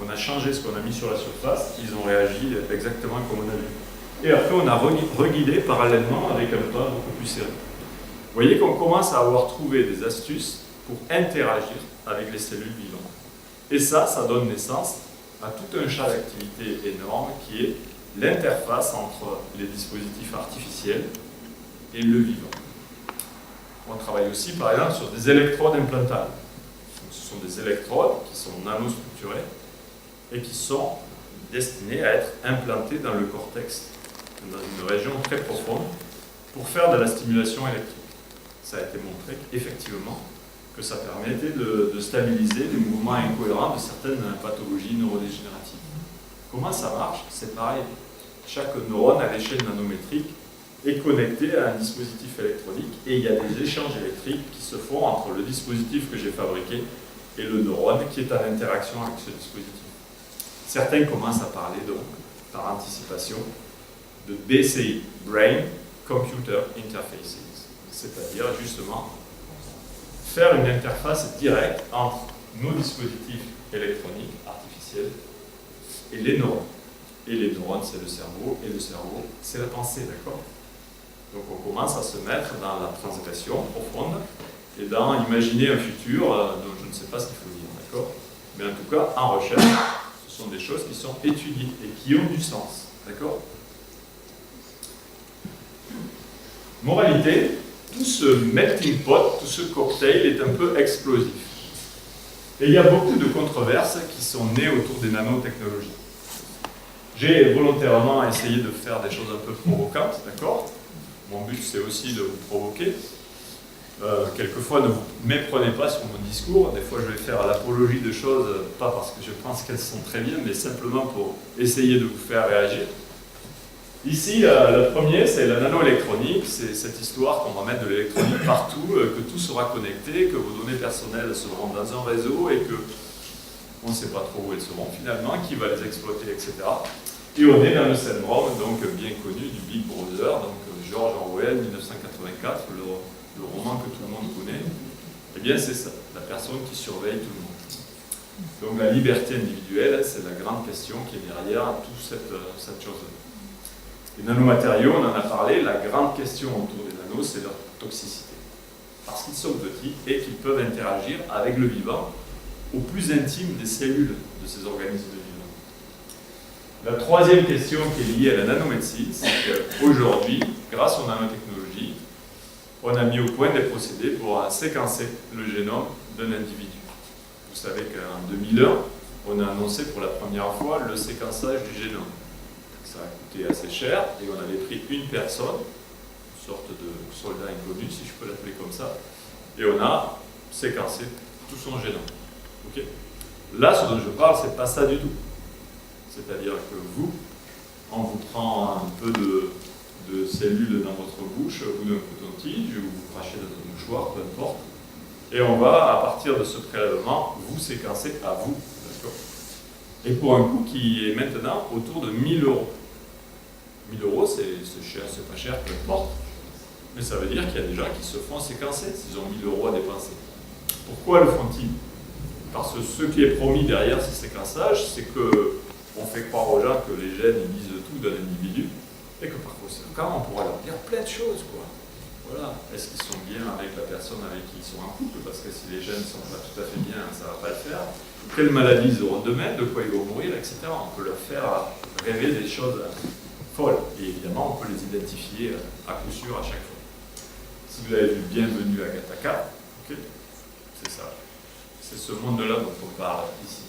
On a changé ce qu'on a mis sur la surface, ils ont réagi exactement comme on a vu. Et après, on a reguidé parallèlement avec un pas beaucoup plus serré. Vous voyez qu'on commence à avoir trouvé des astuces pour interagir avec les cellules vivantes. Et ça donne naissance à tout un champ d'activité énorme qui est l'interface entre les dispositifs artificiels et le vivant. On travaille aussi, par exemple, sur des électrodes implantables. Donc, ce sont des électrodes qui sont nanostructurées et qui sont destinées à être implantées dans le cortex, dans une région très profonde, pour faire de la stimulation électrique. Ça a été montré qu'effectivement, que ça permettait de stabiliser les mouvements incohérents de certaines pathologies neurodégénératives. Comment ça marche? C'est pareil. Chaque neurone à l'échelle nanométrique est connecté à un dispositif électronique et il y a des échanges électriques qui se font entre le dispositif que j'ai fabriqué et le neurone qui est en interaction avec ce dispositif. Certains commencent à parler donc, par anticipation, de BCI, Brain Computer Interfaces, c'est-à-dire justement faire une interface directe entre nos dispositifs électroniques artificiels et les neurones. Et les neurones, c'est le cerveau, et le cerveau, c'est la pensée, d'accord? Donc on commence à se mettre dans la transgression profonde et dans imaginer un futur dont je ne sais pas ce qu'il faut dire, d'accord? Mais en tout cas, en recherche, ce sont des choses qui sont étudiées et qui ont du sens, d'accord? Moralité, tout ce melting pot, tout ce cocktail est un peu explosif. Et il y a beaucoup de controverses qui sont nées autour des nanotechnologies. J'ai volontairement essayé de faire des choses un peu provocantes, d'accord? Mon but, c'est aussi de vous provoquer. Quelquefois, ne vous méprenez pas sur mon discours. Des fois, je vais faire l'apologie de choses, pas parce que je pense qu'elles sont très bien, mais simplement pour essayer de vous faire réagir. Ici, le premier, c'est la nanoélectronique. C'est cette histoire qu'on va mettre de l'électronique partout, que tout sera connecté, que vos données personnelles seront dans un réseau et que on ne sait pas trop où elles seront finalement, qui va les exploiter, etc. Et on est dans le syndrome donc bien connu du Big Brother, donc George Orwell, 1984, le roman que tout le monde connaît, eh bien c'est ça, la personne qui surveille tout le monde. Donc la liberté individuelle, c'est la grande question qui est derrière toute cette chose-là. Les nanomatériaux, on en a parlé, la grande question autour des nanos, c'est leur toxicité. Parce qu'ils sont petits et qu'ils peuvent interagir avec le vivant au plus intime des cellules de ces organismes vivants. La troisième question qui est liée à la nanomédecine, c'est qu'aujourd'hui, grâce aux nanotechnologies, on a mis au point des procédés pour séquencer le génome d'un individu. Vous savez qu'en 2001, on a annoncé pour la première fois le séquençage du génome. Ça a coûté assez cher et on avait pris une personne, une sorte de soldat inconnu, si je peux l'appeler comme ça, et on a séquencé tout son génome. Okay. Là, ce dont je parle, c'est pas ça du tout. C'est-à-dire que vous, on vous prend un peu de cellules dans votre bouche ou d'un coton-tige, ou vous crachez dans un mouchoir, peu importe, et on va, à partir de ce prélèvement, vous séquencer à vous. Et pour un coût qui est maintenant autour de 1000 euros. 1000 euros, c'est cher, c'est pas cher, peu importe. Mais ça veut dire qu'il y a des gens qui se font séquencer s'ils ont 1000 euros à dépenser. Pourquoi le font-ils? Parce que ce qui est promis derrière ces séquençages, c'est qu'on fait croire aux gens que les gènes ils disent tout d'un individu et que par conséquent, on pourra leur dire plein de choses, quoi. Voilà. Est-ce qu'ils sont bien avec la personne avec qui ils sont en couple? Parce que si les gènes ne sont pas tout à fait bien, ça ne va pas le faire. Quelles maladies ils auront demain, de quoi ils vont mourir, etc. On peut leur faire rêver des choses folles. Et évidemment, on peut les identifier à coup sûr à chaque fois. Si vous avez vu Bienvenue à Gattaca, okay, c'est ça. C'est ce monde-là dont on parle ici.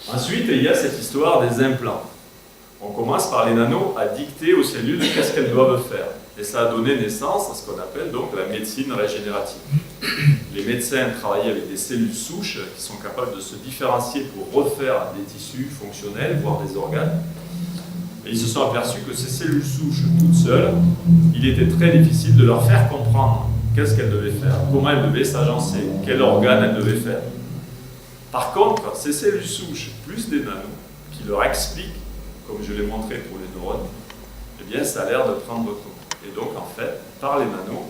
Ensuite, il y a cette histoire des implants. On commence par les nanos à dicter aux cellules qu'est-ce qu'elles doivent faire. Et ça a donné naissance à ce qu'on appelle donc la médecine régénérative. Les médecins travaillent avec des cellules souches qui sont capables de se différencier pour refaire des tissus fonctionnels, voire des organes. Et ils se sont aperçus que ces cellules souches toutes seules, il était très difficile de leur faire comprendre qu'est-ce qu'elles devaient faire, comment elles devaient s'agencer, quel organe elles devaient faire. Par contre, ces cellules souches plus des nanos qui leur expliquent, comme je l'ai montré pour les neurones, eh bien ça a l'air de prendre compte. Et donc en fait, par les nanos,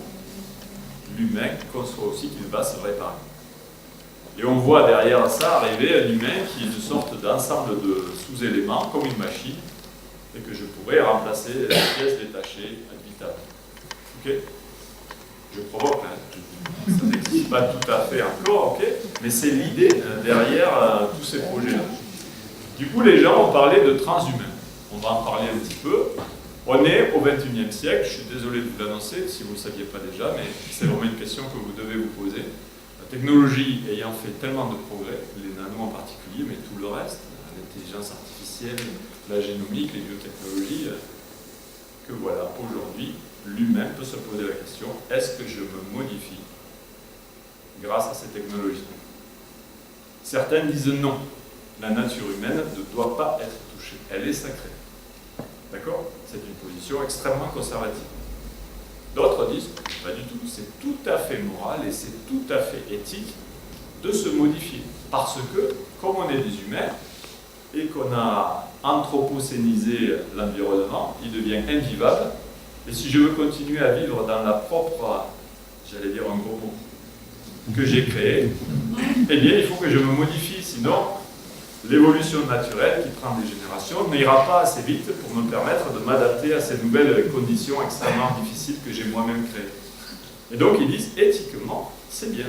l'humain conçoit aussi qu'il va se réparer. Et on voit derrière ça arriver un humain qui est une sorte d'ensemble de sous-éléments, comme une machine, et que je pourrais remplacer les pièces détachées ad vitam. Ok? Je provoque, hein. Ça n'existe pas tout à fait encore, ok? Mais c'est l'idée derrière tous ces projets-là. Du coup, les gens ont parlé de transhumains. On va en parler un petit peu. On est au XXIe siècle, je suis désolé de vous l'annoncer si vous ne le saviez pas déjà, mais c'est vraiment une question que vous devez vous poser. La technologie ayant fait tellement de progrès, les nanos en particulier, mais tout le reste, l'intelligence artificielle, la génomique, les biotechnologies, que voilà, aujourd'hui, l'humain peut se poser la question, est-ce que je me modifie grâce à ces technologies? Certains disent non, la nature humaine ne doit pas être touchée, elle est sacrée. D'accord? C'est une position extrêmement conservative. D'autres disent, pas du tout, c'est tout à fait moral et c'est tout à fait éthique de se modifier. Parce que, comme on est des humains, et qu'on a anthropocénisé l'environnement, il devient invivable. Et si je veux continuer à vivre dans la propre, j'allais dire un gros mot, que j'ai créé, eh bien il faut que je me modifie, sinon l'évolution naturelle qui prend des générations n'ira pas assez vite pour me permettre de m'adapter à ces nouvelles conditions extrêmement difficiles que j'ai moi-même créées. Et donc ils disent, éthiquement, c'est bien.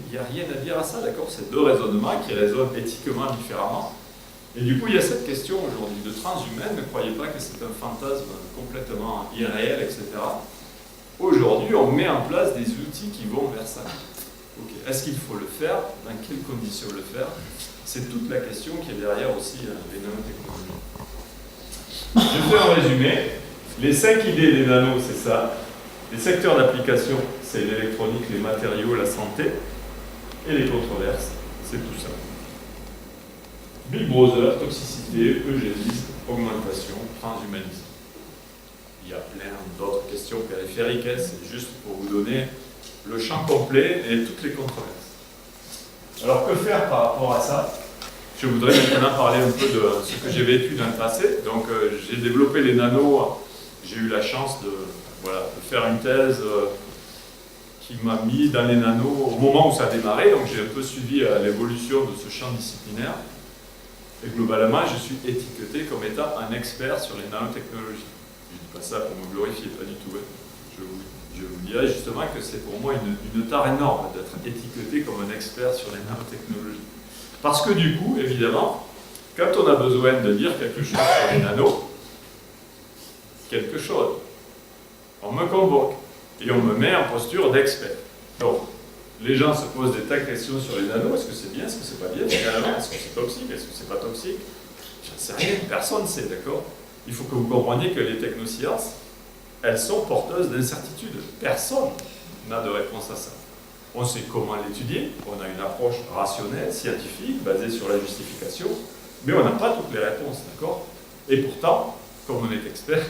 Il n'y a rien à dire à ça, d'accord? C'est deux raisonnements qui raisonnent éthiquement différemment. Et du coup, il y a cette question aujourd'hui de transhumain. Ne croyez pas que c'est un fantasme complètement irréel, etc. Aujourd'hui, on met en place des outils qui vont vers ça. Okay. Est-ce qu'il faut le faire? Dans quelles conditions le faire? C'est toute la question qui est derrière aussi les nanotechnologies. Je fais un résumé. Les 5 idées des nanos, c'est ça. Les secteurs d'application, c'est l'électronique, les matériaux, la santé. Et les controverses, c'est tout ça. Big Brother, toxicité, eugénisme, augmentation, transhumanisme. Il y a plein d'autres questions périphériques, c'est juste pour vous donner le champ complet et toutes les controverses. Alors que faire par rapport à ça? Je voudrais maintenant parler un peu de ce que j'ai vécu dans le passé. Donc j'ai développé les nanos, j'ai eu la chance voilà, de faire une thèse qui m'a mis dans les nanos au moment où ça a démarré, donc j'ai un peu suivi l'évolution de ce champ disciplinaire. Et globalement, je suis étiqueté comme étant un expert sur les nanotechnologies. Je ne dis pas ça pour me glorifier, pas du tout. Je vous dirais justement que c'est pour moi une tare énorme d'être étiqueté comme un expert sur les nanotechnologies. Parce que du coup, évidemment, quand on a besoin de dire quelque chose sur les nanos, on me convoque et on me met en posture d'expert. Donc, les gens se posent des tas de questions sur les nanos. Est-ce que c'est bien, est-ce que c'est pas bien, est-ce que c'est toxique, est-ce que c'est pas toxique? J'en sais rien, personne ne sait, d'accord? Il faut que vous compreniez que les technosciences, elles sont porteuses d'incertitudes. Personne n'a de réponse à ça. On sait comment l'étudier, on a une approche rationnelle, scientifique, basée sur la justification, mais on n'a pas toutes les réponses, d'accord? Et pourtant, comme on est expert,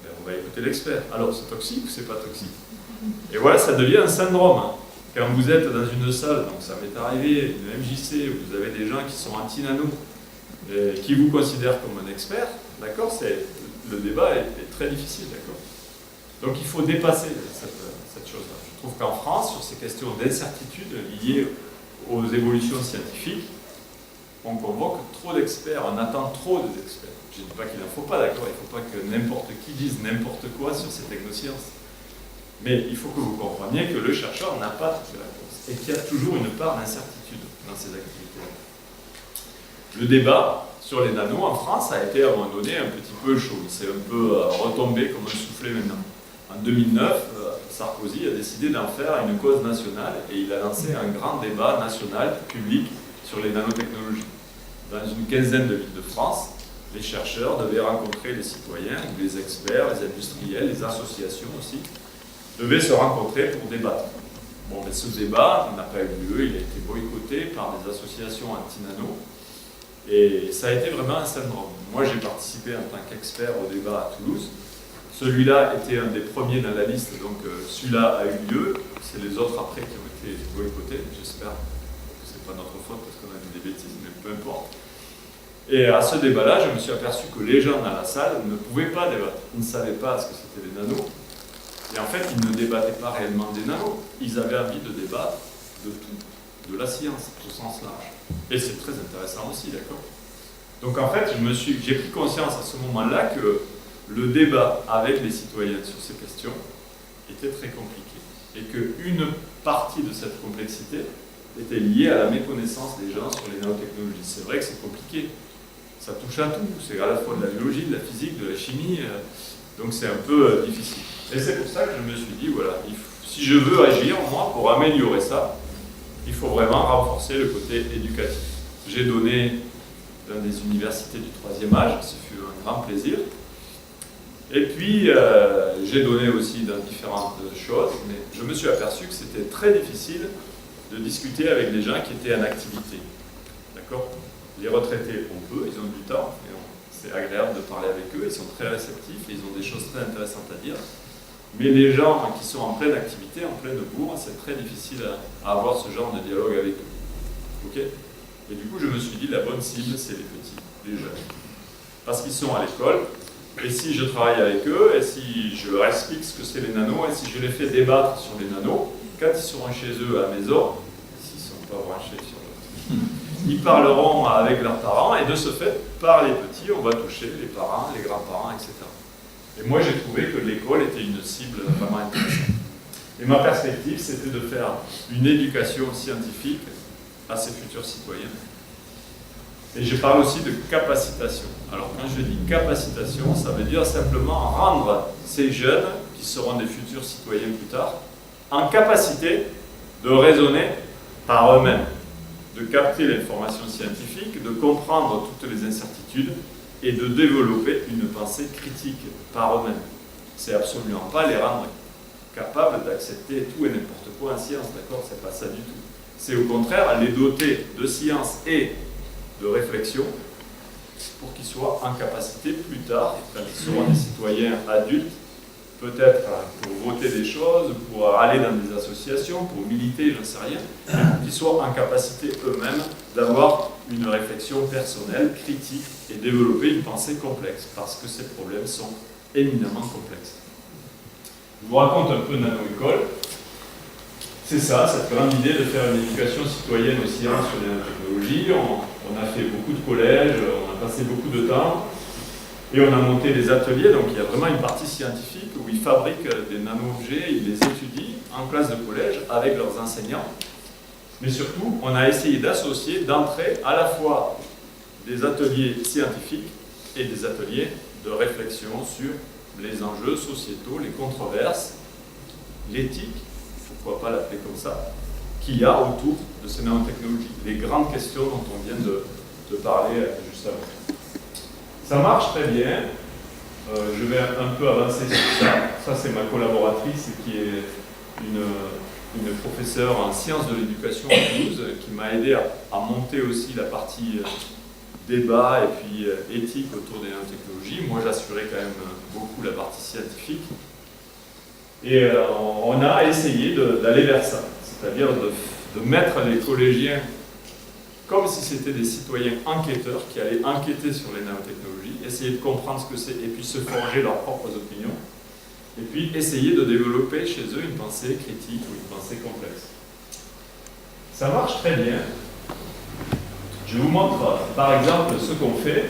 ben on va écouter l'expert. Alors, c'est toxique ou c'est pas toxique? Et voilà, ça devient un syndrome. Quand vous êtes dans une salle, donc ça m'est arrivé, une MJC, où vous avez des gens qui sont anti-nano, qui vous considèrent comme un expert, d'accord? Le débat est très difficile, d'accord? Donc il faut dépasser cette chose-là. Je trouve qu'en France, sur ces questions d'incertitude liées aux évolutions scientifiques, on convoque trop d'experts, on attend trop des experts. Je ne dis pas qu'il n'en faut pas, d'accord? Il ne faut pas que n'importe qui dise n'importe quoi sur ces technosciences. Mais il faut que vous compreniez que le chercheur n'a pas toutes les réponses et qu'il y a toujours une part d'incertitude dans ces activités. Le débat sur les nanos en France a été à un moment donné un petit peu chaud. C'est un peu retombé comme un soufflet maintenant. En 2009, Sarkozy a décidé d'en faire une cause nationale et il a lancé un grand débat national, public, sur les nanotechnologies. Dans une quinzaine de villes de France, les chercheurs devaient rencontrer les citoyens, les experts, les industriels, les associations aussi, devaient se rencontrer pour débattre. Bon, mais ce débat n'a pas eu lieu, il a été boycotté par des associations anti-nano, et ça a été vraiment un syndrome. Moi, j'ai participé en tant qu'expert au débat à Toulouse. Celui-là était un des premiers dans la liste, donc celui-là a eu lieu. C'est les autres après qui ont été boycottés. J'espère que ce n'est pas notre faute parce qu'on a dit des bêtises, mais peu importe. Et à ce débat-là, je me suis aperçu que les gens dans la salle ne pouvaient pas débattre. Ils ne savaient pas ce que c'était les nanos. Et en fait, ils ne débattaient pas réellement des nanos. Ils avaient envie de débattre de tout, de la science au sens large. Et c'est très intéressant aussi, d'accord? Donc en fait, j'ai pris conscience à ce moment-là que le débat avec les citoyens sur ces questions était très compliqué. Et qu'une partie de cette complexité était liée à la méconnaissance des gens sur les nanotechnologies. C'est vrai que c'est compliqué. Ça touche à tout. C'est à la fois de la biologie, de la physique, de la chimie. Donc c'est un peu difficile. Et c'est pour ça que je me suis dit, voilà, si je veux agir, moi, pour améliorer ça, il faut vraiment renforcer le côté éducatif. J'ai donné dans des universités du 3e âge, ce fut un grand plaisir. Et puis, j'ai donné aussi dans différentes choses, mais je me suis aperçu que c'était très difficile de discuter avec des gens qui étaient en activité. D'accord? Les retraités, on peut, ils ont du temps, et c'est agréable de parler avec eux, ils sont très réceptifs, et ils ont des choses très intéressantes à dire. Mais les gens qui sont en pleine activité, en pleine bourre, c'est très difficile à avoir ce genre de dialogue avec eux. Ok? Et du coup, je me suis dit, la bonne cible, c'est les petits, les jeunes. Parce qu'ils sont à l'école, et si je travaille avec eux, et si je leur explique ce que c'est les nanos, et si je les fais débattre sur les nanos, quand ils seront chez eux à la maison, s'ils ne sont pas branchés sur le... ils parleront avec leurs parents, et de ce fait, par les petits, on va toucher les parents, les grands-parents, etc. Et moi, j'ai trouvé que l'école était une cible vraiment intéressante. Et ma perspective, c'était de faire une éducation scientifique à ces futurs citoyens. Et je parle aussi de capacitation. Alors, quand je dis capacitation, ça veut dire simplement rendre ces jeunes, qui seront des futurs citoyens plus tard, en capacité de raisonner par eux-mêmes, de capter l'information scientifique, de comprendre toutes les incertitudes, et de développer une pensée critique par eux-mêmes. C'est absolument pas les rendre capables d'accepter tout et n'importe quoi en science, d'accord? C'est pas ça du tout. C'est au contraire les doter de science et de réflexion pour qu'ils soient en capacité plus tard, quand ils seront des citoyens adultes, peut-être pour voter des choses, pour aller dans des associations, pour militer, je ne sais rien, qu'ils soient en capacité eux-mêmes d'avoir une réflexion personnelle, critique, et développer une pensée complexe, parce que ces problèmes sont éminemment complexes. Je vous raconte un peu Nano-École. C'est ça, cette grande idée de faire une éducation citoyenne aux sciences sur les nanotechnologies. On a fait beaucoup de collèges, on a passé beaucoup de temps, et on a monté des ateliers. Donc il y a vraiment une partie scientifique où ils fabriquent des nano-objets, ils les étudient en classe de collège avec leurs enseignants. Mais surtout, on a essayé d'associer, d'entrer à la fois des ateliers scientifiques et des ateliers de réflexion sur les enjeux sociétaux, les controverses, l'éthique, pourquoi pas l'appeler comme ça, qu'il y a autour de ces nanotechnologies, les grandes questions dont on vient de parler juste avant. Ça marche très bien. Je vais un peu avancer sur ça. Ça, c'est ma collaboratrice qui est une professeure en sciences de l'éducation à Toulouse qui m'a aidé à monter aussi la partie débat et puis éthique autour des nanotechnologies. Moi, j'assurais quand même beaucoup la partie scientifique. Et on a essayé d'aller vers ça, c'est-à-dire de mettre les collégiens comme si c'était des citoyens enquêteurs qui allaient enquêter sur les nanotechnologies, essayer de comprendre ce que c'est et puis se forger leurs propres opinions, et puis essayer de développer chez eux une pensée critique ou une pensée complexe. Ça marche très bien. Je vous montre par exemple ce qu'on fait.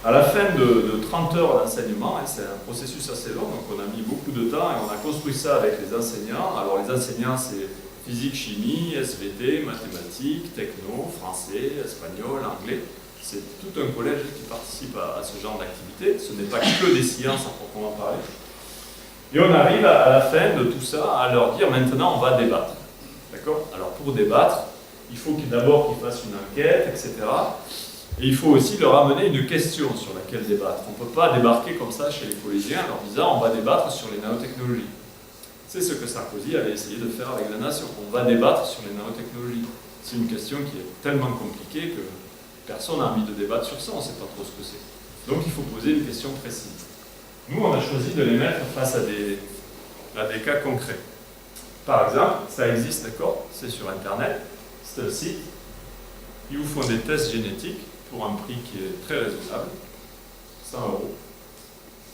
À la fin de 30 heures d'enseignement, c'est un processus assez long, donc on a mis beaucoup de temps et on a construit ça avec les enseignants. Alors les enseignants, c'est physique, chimie, SVT, mathématiques, techno, français, espagnol, anglais. C'est tout un collège qui participe à ce genre d'activité. Ce n'est pas que des sciences à proprement parler. Et on arrive à la fin de tout ça à leur dire maintenant on va débattre. D'accord ? Alors pour débattre, il faut d'abord qu'ils fassent une enquête, etc. Et il faut aussi leur amener une question sur laquelle débattre. On ne peut pas débarquer comme ça chez les collégiens en leur disant on va débattre sur les nanotechnologies. C'est ce que Sarkozy avait essayé de faire avec la nation. On va débattre sur les nanotechnologies. C'est une question qui est tellement compliquée que personne n'a envie de débattre sur ça, on ne sait pas trop ce que c'est. Donc il faut poser une question précise. Nous, on a choisi de les mettre face à des cas concrets. Par exemple, ça existe, d'accord, c'est sur Internet, c'est un site, ils vous font des tests génétiques pour un prix qui est très raisonnable, 100 €,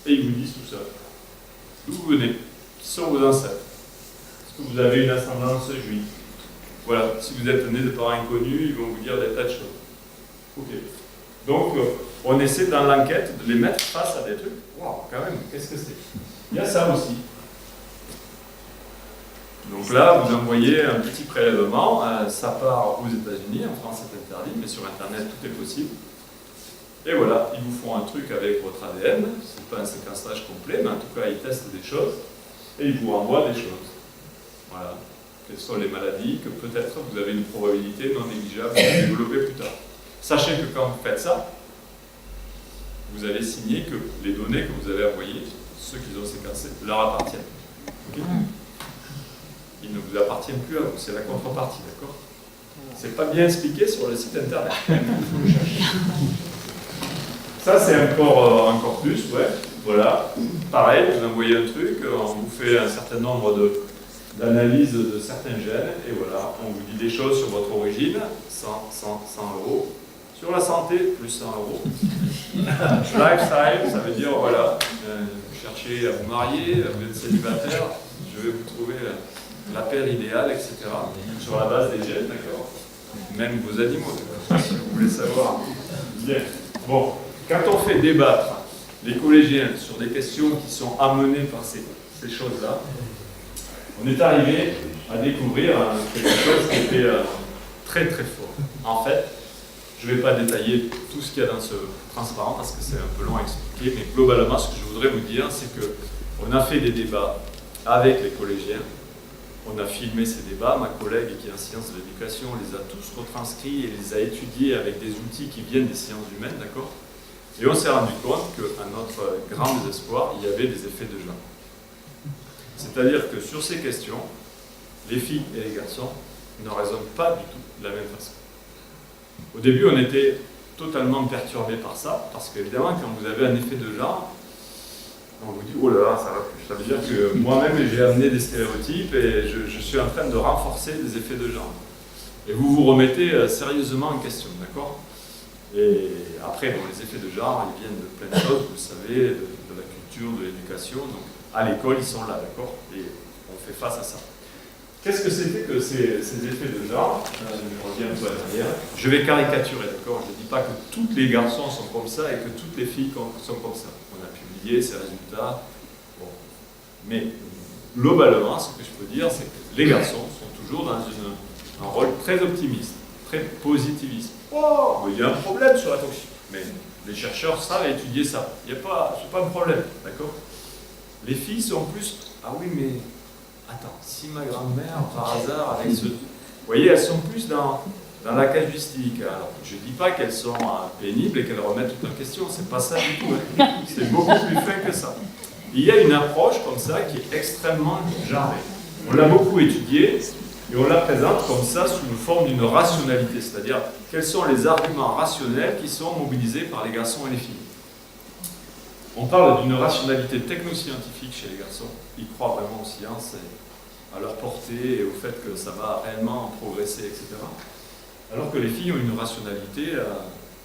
et ils vous disent tout ça. D'où vous venez? Qui sont vos ancêtres? Est-ce que vous avez une ascendance juive? Voilà, si vous êtes né de parents inconnus, ils vont vous dire des tas de choses. Ok. Donc, on essaie dans l'enquête de les mettre face à des trucs. Waouh, quand même, qu'est-ce que c'est? Il y a ça aussi. Donc là, vous envoyez un petit prélèvement, ça part aux États-Unis, en France c'est interdit, mais sur Internet tout est possible. Et voilà, ils vous font un truc avec votre ADN, c'est pas un séquençage complet, mais en tout cas ils testent des choses, et ils vous renvoient des choses. Voilà, quelles sont les maladies que peut-être vous avez une probabilité non négligeable de développer plus tard. Sachez que quand vous faites ça, vous allez signer que les données que vous avez envoyées, ceux qui ont séquencés, leur appartiennent. Okay? Ils ne vous appartiennent plus à vous, c'est la contrepartie, d'accord? C'est pas bien expliqué sur le site internet. Il faut le chercher. Ça, c'est encore plus, ouais. Voilà. Pareil, vous envoyez un truc, on vous fait un certain nombre d'analyses de certains gènes, et voilà, on vous dit des choses sur votre origine, 100 €. Sur la santé, plus 100 €. Lifestyle, ça veut dire, voilà, vous cherchez à vous marier, vous êtes célibataire, je vais vous trouver la paire idéale, etc. Sur la base des gènes, d'accord? Même vos animaux, si vous voulez savoir. Bien. Bon, quand on fait débattre les collégiens sur des questions qui sont amenées par ces choses-là, on est arrivé à découvrir quelque chose qui était très très fort. En fait, je ne vais pas détailler tout ce qu'il y a dans ce transparent parce que c'est un peu long à expliquer, mais globalement, ce que je voudrais vous dire, c'est qu'on a fait des débats avec les collégiens. On a filmé ces débats, ma collègue qui est en sciences de l'éducation les a tous retranscrits et les a étudiés avec des outils qui viennent des sciences humaines, d'accord? Et on s'est rendu compte qu'à notre grand désespoir, il y avait des effets de genre. C'est-à-dire que sur ces questions, les filles et les garçons ne raisonnent pas du tout de la même façon. Au début, on était totalement perturbé par ça, parce qu'évidemment, quand vous avez un effet de genre, on vous dit, oh là là, ça va plus. Ça veut dire que moi-même, j'ai amené des stéréotypes et je suis en train de renforcer des effets de genre. Et vous vous remettez sérieusement en question, d'accord? Et après, bon, les effets de genre, ils viennent de plein de choses, vous le savez, de la culture, de l'éducation. Donc, à l'école, ils sont là, d'accord? Et on fait face à ça. Qu'est-ce que c'était que ces effets de genre? Je reviens un peu à l'arrière. Je vais caricaturer, d'accord? Je ne dis pas que tous les garçons sont comme ça et que toutes les filles sont comme ça. On a publié ces résultats. Bon. Mais globalement, ce que je peux dire, c'est que les garçons sont toujours dans un rôle très optimiste, très positiviste. Oh, il y a un problème sur la toxine. Mais les chercheurs savent étudier ça. C'est pas un problème, d'accord? Les filles sont plus, ah oui, mais attends, si ma grand-mère, par hasard, avec ce... Vous voyez, elles sont plus dans la casuistique. Alors, je ne dis pas qu'elles sont pénibles et qu'elles remettent tout en question, c'est pas ça du tout. Hein. C'est beaucoup plus fin que ça. Il y a une approche comme ça qui est extrêmement genrée. On l'a beaucoup étudiée et on la présente comme ça sous une forme d'une rationalité, c'est-à-dire quels sont les arguments rationnels qui sont mobilisés par les garçons et les filles. On parle d'une rationalité technoscientifique chez les garçons. Ils croient vraiment aux sciences et à leur portée et au fait que ça va réellement progresser, etc. Alors que les filles ont une rationalité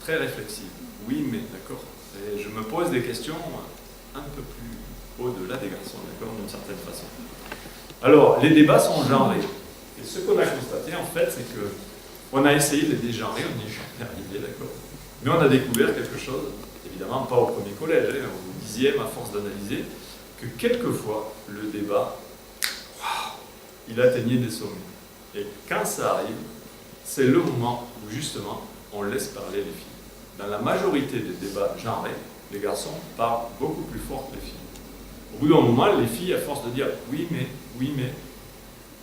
très réflexive. Oui, mais d'accord. Et je me pose des questions un peu plus au-delà des garçons, d'accord, d'une certaine façon. Alors, les débats sont genrés. Et ce qu'on a constaté, en fait, c'est que on a essayé de les dégenrer, on n'y est jamais arrivé, d'accord. Mais on a découvert quelque chose, évidemment pas au premier collège, hein, au 10e, à force d'analyser, que quelquefois, le débat, il atteignait des sommets. Et quand ça arrive, c'est le moment où, justement, on laisse parler les filles. Dans la majorité des débats genrés, les garçons parlent beaucoup plus fort que les filles. Au bout d'un moment, les filles, à force de dire « oui, mais »,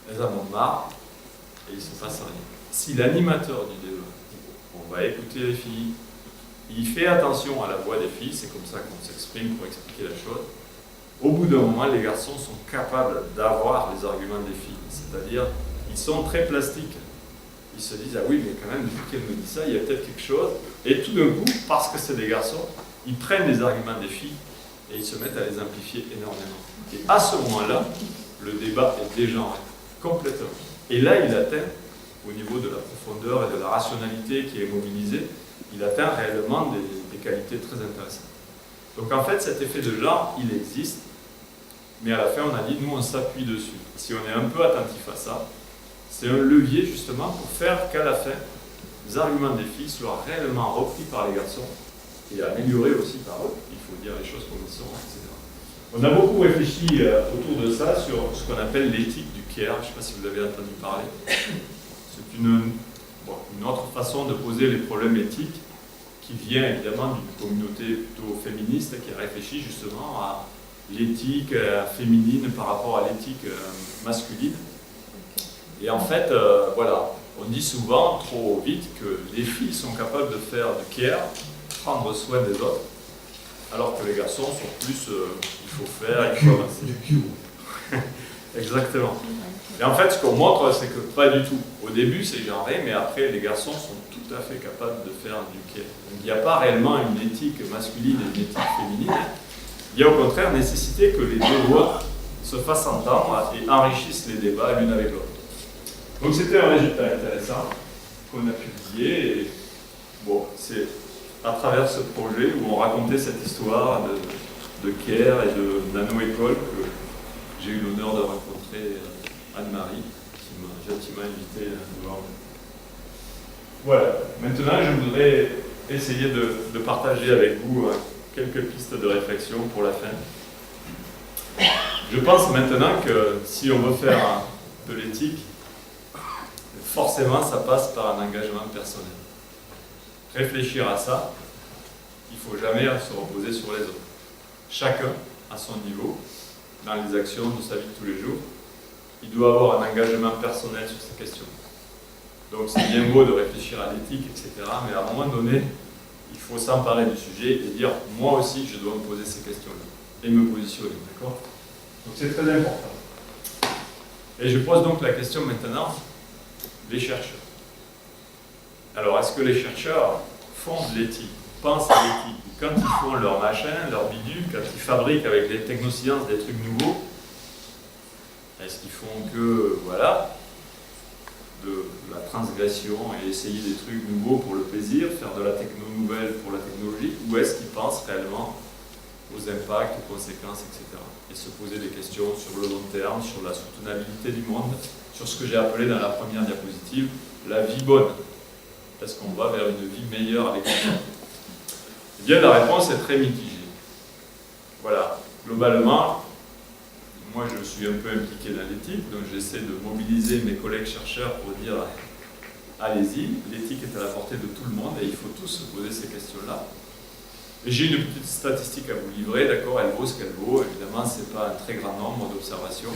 elles en ont marre et il ne se passe rien. Si l'animateur du débat dit « on va écouter les filles », il fait attention à la voix des filles, c'est comme ça qu'on s'exprime pour expliquer la chose. Au bout d'un moment, les garçons sont capables d'avoir les arguments des filles, c'est-à-dire ils sont très plastiques. Ils se disent « ah oui, mais quand même, vu qu'elle me dit ça, il y a peut-être quelque chose ». Et tout d'un coup, parce que c'est des garçons, ils prennent les arguments des filles et ils se mettent à les amplifier énormément. Et à ce moment-là, le débat est dégenré, complètement. Et là, il atteint, au niveau de la profondeur et de la rationalité qui est mobilisée, il atteint réellement des qualités très intéressantes. Donc en fait, cet effet de genre, il existe, mais à la fin, on a dit, nous, on s'appuie dessus. Si on est un peu attentif à ça, c'est un levier justement pour faire qu'à la fin, les arguments des filles soient réellement repris par les garçons et améliorés aussi par eux. Il faut dire les choses comme elles sont, etc. On a beaucoup réfléchi autour de ça sur ce qu'on appelle l'éthique du care. Je ne sais pas si vous avez entendu parler. C'est une autre façon de poser les problèmes éthiques qui vient évidemment d'une communauté plutôt féministe qui réfléchit justement à l'éthique féminine par rapport à l'éthique masculine. Et en fait, voilà, on dit souvent trop vite que les filles sont capables de faire du care, prendre soin des autres, alors que les garçons sont plus il faut faire, il faut avancer. Exactement. Et en fait, ce qu'on montre, c'est que pas du tout. Au début, c'est genré, mais après, les garçons sont tout à fait capables de faire du care. Donc, il n'y a pas réellement une éthique masculine et une éthique féminine. Il y a au contraire nécessité que les deux voix se fassent entendre et enrichissent les débats l'une avec l'autre. Donc, c'était un résultat intéressant qu'on a publié. Et, bon, c'est à travers ce projet où on racontait cette histoire de care et de nano-école que j'ai eu l'honneur de rencontrer Anne-Marie, qui m'a gentiment invité à voir. Voilà, maintenant je voudrais essayer de partager avec vous quelques pistes de réflexion pour la fin. Je pense maintenant que si on veut faire de l'éthique, forcément ça passe par un engagement personnel. Réfléchir à ça, il ne faut jamais se reposer sur les autres. Chacun, à son niveau, dans les actions de sa vie de tous les jours, il doit avoir un engagement personnel sur ces questions. Donc c'est bien beau de réfléchir à l'éthique, etc., mais à un moment donné, il faut s'emparer du sujet et dire « moi aussi, je dois me poser ces questions-là » et me positionner, d'accord? Donc c'est très important. Et je pose donc la question maintenant, les chercheurs. Alors, est-ce que les chercheurs font de l'éthique, pensent à l'éthique? Quand ils font leur machin, leur bidule, quand ils fabriquent avec les technosciences des trucs nouveaux, est-ce qu'ils font que, voilà, de la transgression et essayer des trucs nouveaux pour le plaisir, faire de la techno nouvelle pour la technologie, ou est-ce qu'ils pensent réellement aux impacts, aux conséquences, etc. Et se poser des questions sur le long terme, sur la soutenabilité du monde, sur ce que j'ai appelé dans la première diapositive, la vie bonne. Est-ce qu'on va vers une vie meilleure avec le temps? Eh bien, la réponse est très mitigée. Voilà, globalement, moi je suis un peu impliqué dans l'éthique, donc j'essaie de mobiliser mes collègues chercheurs pour dire allez-y, l'éthique est à la portée de tout le monde et il faut tous se poser ces questions-là. Et j'ai une petite statistique à vous livrer, d'accord, elle vaut ce qu'elle vaut, évidemment ce n'est pas un très grand nombre d'observations,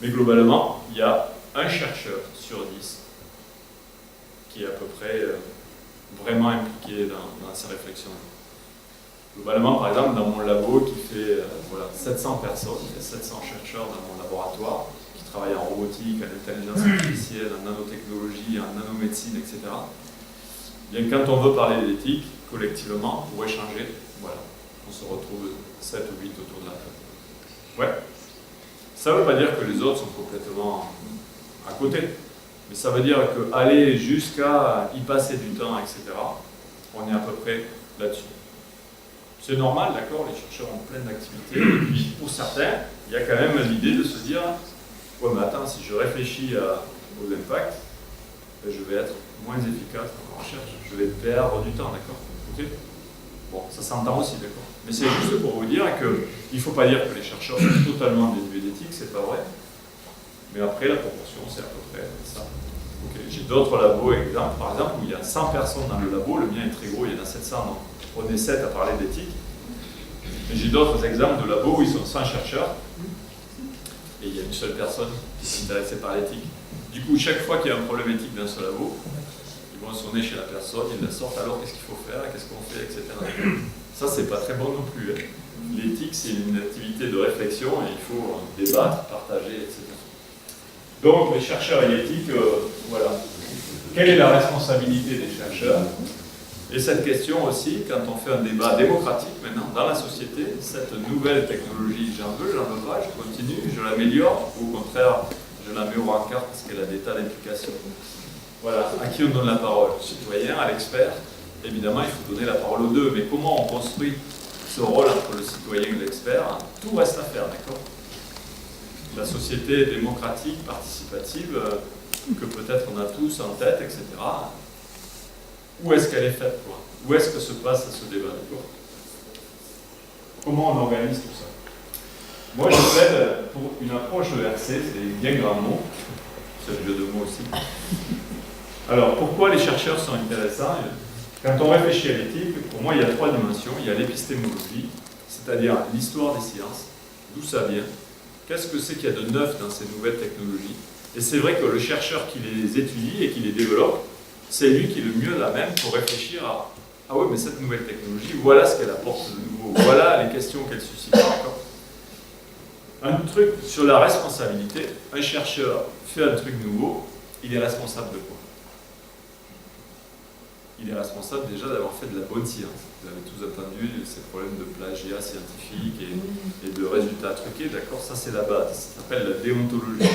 mais globalement, il y a un chercheur sur 10 qui est à peu près vraiment impliqué dans ces réflexions. Globalement, par exemple, dans mon labo qui fait voilà, 700 personnes, il y a 700 chercheurs dans mon laboratoire qui travaillent en robotique, en intelligence artificielle, en nanotechnologie, en nanomédecine, etc. Bien, quand on veut parler d'éthique, collectivement, pour échanger, voilà, on se retrouve 7 ou 8 autour de la table. Ouais. Ça ne veut pas dire que les autres sont complètement à côté, mais ça veut dire qu'aller jusqu'à y passer du temps, etc., on est à peu près là-dessus. C'est normal, d'accord, les chercheurs ont plein d'activités, et puis pour certains, il y a quand même l'idée de se dire ouais, mais attends, si je réfléchis aux impacts, ben, je vais être moins efficace dans la recherche, je vais perdre du temps, d'accord. Okay. Bon, ça s'entend aussi, d'accord. Mais c'est juste pour vous dire qu'il ne faut pas dire que les chercheurs sont totalement dénués d'éthique, c'est pas vrai. Mais après, la proportion, c'est à peu près ça. Okay. J'ai d'autres labos, par exemple, où il y a 100 personnes dans le labo, le mien est très gros, il y en a 700, donc on est 7 à parler d'éthique. Mais j'ai d'autres exemples de labos où ils sont 100 chercheurs, et il y a une seule personne qui est intéressée par l'éthique. Du coup, chaque fois qu'il y a un problème éthique dans ce labo, ils vont sonner chez la personne, ils la sortent, alors qu'est-ce qu'il faut faire, qu'est-ce qu'on fait, etc. Ça, c'est pas très bon non plus. Hein. L'éthique, c'est une activité de réflexion et il faut débattre, partager, etc. Donc, les chercheurs et l'éthique, voilà. Quelle est la responsabilité des chercheurs? Et cette question aussi, quand on fait un débat démocratique maintenant dans la société, cette nouvelle technologie, j'en veux pas, je continue, je l'améliore, ou au contraire, je la mets au rencard parce qu'elle a des tas d'implications. Voilà, à qui on donne la parole? Au citoyen, à l'expert? Évidemment, il faut donner la parole aux deux, mais comment on construit ce rôle entre le citoyen et l'expert? Tout reste à faire, d'accord? La société démocratique, participative, que peut-être on a tous en tête, etc. Où est-ce qu'elle est faite, quoi? Où est-ce que se passe ce débat, d'accord? Comment on organise tout ça? Moi, je plaide pour une approche ERC, c'est bien grand mot, c'est le jeu de mots aussi. Alors, pourquoi les chercheurs sont intéressants? Quand on réfléchit à l'éthique, pour moi, il y a 3 dimensions. Il y a l'épistémologie, c'est-à-dire l'histoire des sciences, d'où ça vient, qu'est-ce que c'est qu'il y a de neuf dans ces nouvelles technologies. Et c'est vrai que le chercheur qui les étudie et qui les développe, c'est lui qui est le mieux à même pour réfléchir à « Ah oui, mais cette nouvelle technologie, voilà ce qu'elle apporte de nouveau, voilà les questions qu'elle suscite. » Un truc sur la responsabilité, un chercheur fait un truc nouveau, il est responsable de quoi? Il est responsable déjà d'avoir fait de la bonne science. Vous avez tous entendu ces problèmes de plagiat scientifique et de résultats truqués, d'accord? Ça c'est la base, ça s'appelle la déontologie.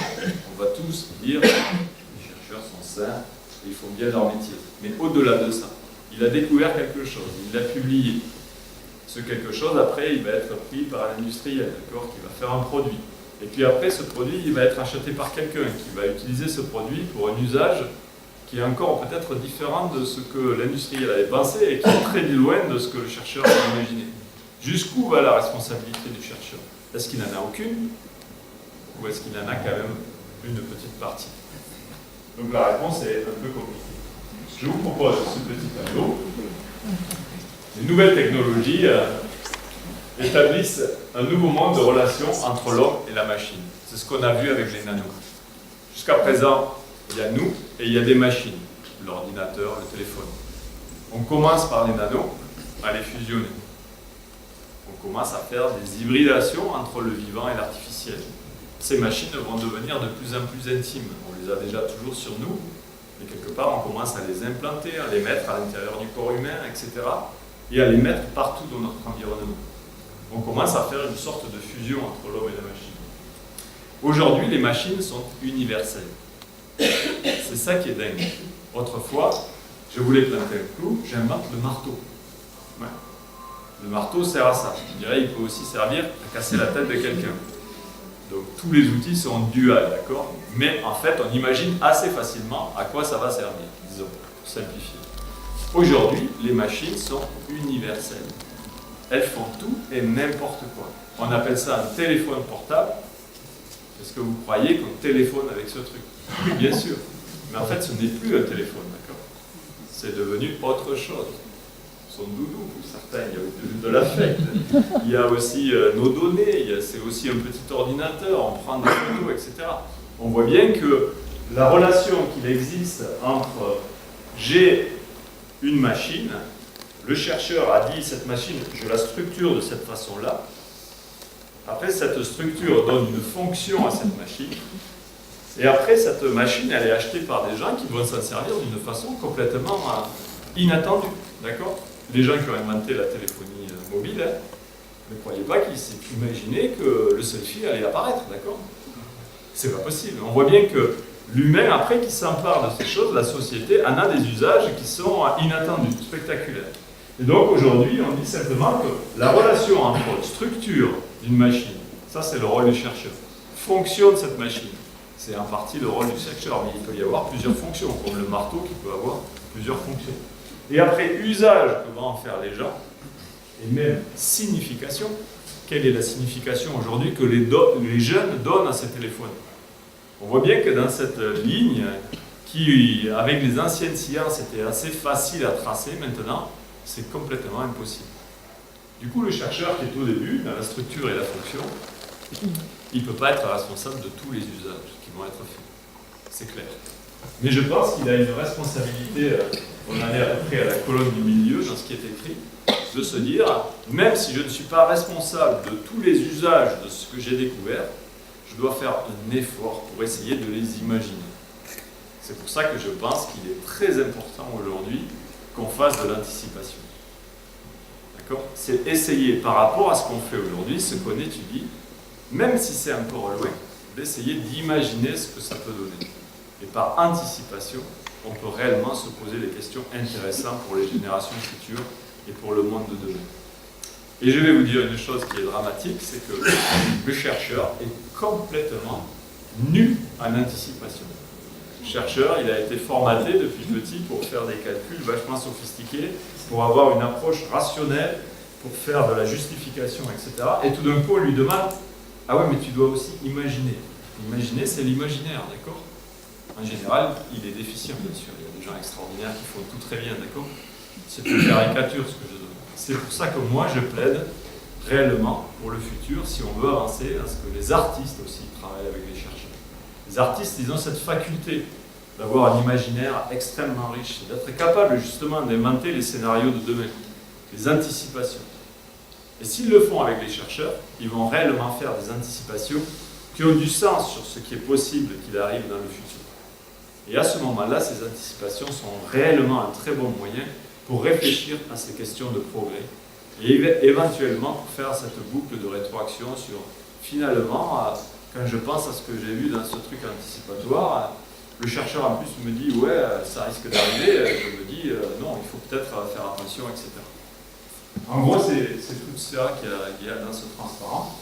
On va tous dire que les chercheurs sont sains et ils font bien leur métier. Mais au-delà de ça, il a découvert quelque chose, il l'a publié. Ce quelque chose, après, il va être pris par un industriel, d'accord, qui va faire un produit. Et puis après, ce produit, il va être acheté par quelqu'un qui va utiliser ce produit pour un usage qui est encore peut-être différent de ce que l'industriel avait pensé et qui est très loin de ce que le chercheur avait imaginé. Jusqu'où va la responsabilité du chercheur? Est-ce qu'il n'en a aucune? Ou est-ce qu'il en a quand même une petite partie? Donc la réponse est un peu compliquée. Je vous propose ce petit tableau. Les nouvelles technologies établissent un nouveau monde de relations entre l'homme et la machine. C'est ce qu'on a vu avec les nanos. Jusqu'à présent, il y a nous et il y a des machines, l'ordinateur, le téléphone. On commence par les nanos à les fusionner. On commence à faire des hybridations entre le vivant et l'artificiel. Ces machines vont devenir de plus en plus intimes. On les a déjà toujours sur nous, mais quelque part on commence à les implanter, à les mettre à l'intérieur du corps humain, etc. et à les mettre partout dans notre environnement. On commence à faire une sorte de fusion entre l'homme et la machine. Aujourd'hui, les machines sont universelles. C'est ça qui est dingue. Autrefois, je voulais planter un clou, j'invente le marteau. Ouais. Le marteau sert à ça. Je dirais il peut aussi servir à casser la tête de quelqu'un. Donc tous les outils sont duals, d'accord? Mais en fait, on imagine assez facilement à quoi ça va servir, disons, pour simplifier. Aujourd'hui, les machines sont universelles. Elles font tout et n'importe quoi. On appelle ça un téléphone portable. Est-ce que vous croyez qu'on téléphone avec ce truc? Oui, bien sûr. Mais en fait, ce n'est plus un téléphone, d'accord? C'est devenu autre chose. Son doudou, pour certains, il y a de l'affect. Il y a aussi nos données, c'est aussi un petit ordinateur, on prend des photos, etc. On voit bien que la relation qu'il existe entre j'ai une machine, le chercheur a dit cette machine, je la structure de cette façon-là. Après, cette structure donne une fonction à cette machine. Et après, cette machine, elle est achetée par des gens qui vont s'en servir d'une façon complètement inattendue. D'accord? Les gens qui ont inventé la téléphonie mobile ne croyaient pas qu'ils s'imaginaient que le selfie allait apparaître. D'accord? C'est pas possible. On voit bien que l'humain, après qu'il s'empare de ces choses, la société en a des usages qui sont inattendus, spectaculaires. Et donc aujourd'hui, on dit simplement que la relation entre structure d'une machine, ça c'est le rôle du chercheur, fonction de cette machine, c'est en partie le rôle du chercheur, mais il peut y avoir plusieurs fonctions, comme le marteau qui peut avoir plusieurs fonctions. Et après, usage que vont en faire les gens, et même signification, quelle est la signification aujourd'hui que les jeunes donnent à ces téléphones? On voit bien que dans cette ligne, qui avec les anciennes sciences était assez facile à tracer, maintenant, c'est complètement impossible. Du coup, le chercheur qui est au début, dans la structure et la fonction, il ne peut pas être responsable de tous les usages qui vont être faits. C'est clair. Mais je pense qu'il a une responsabilité, on en est à peu près à la colonne du milieu dans ce qui est écrit, de se dire, même si je ne suis pas responsable de tous les usages de ce que j'ai découvert, je dois faire un effort pour essayer de les imaginer. C'est pour ça que je pense qu'il est très important aujourd'hui qu'on fasse de l'anticipation. D'accord? C'est essayer, par rapport à ce qu'on fait aujourd'hui, ce qu'on étudie, même si c'est encore loin, d'essayer d'imaginer ce que ça peut donner. Et par anticipation, on peut réellement se poser des questions intéressantes pour les générations futures et pour le monde de demain. Et je vais vous dire une chose qui est dramatique, c'est que le chercheur est complètement nu en anticipation. Le chercheur, il a été formaté depuis petit pour faire des calculs vachement sophistiqués, pour avoir une approche rationnelle, pour faire de la justification, etc. Et tout d'un coup, on lui demande « Ah ouais, mais tu dois aussi imaginer. » Imaginer, c'est l'imaginaire, d'accord? En général, il est déficient, bien sûr. Il y a des gens extraordinaires qui font tout très bien, d'accord? C'est une caricature, ce que je donne. C'est pour ça que moi, je plaide réellement pour le futur, si on veut avancer, à ce que les artistes aussi travaillent avec les chercheurs. Les artistes, ils ont cette faculté d'avoir un imaginaire extrêmement riche, d'être capable justement d'inventer les scénarios de demain, les anticipations. Et s'ils le font avec les chercheurs, ils vont réellement faire des anticipations qui ont du sens sur ce qui est possible qu'il arrive dans le futur. Et à ce moment-là, ces anticipations sont réellement un très bon moyen pour réfléchir à ces questions de progrès et éventuellement pour faire cette boucle de rétroaction sur, finalement, quand je pense à ce que j'ai vu dans ce truc anticipatoire, le chercheur en plus me dit « ouais, ça risque d'arriver », je me dis « non, il faut peut-être faire attention, etc. » En gros, c'est tout ça qu'il y a dans ce transparent.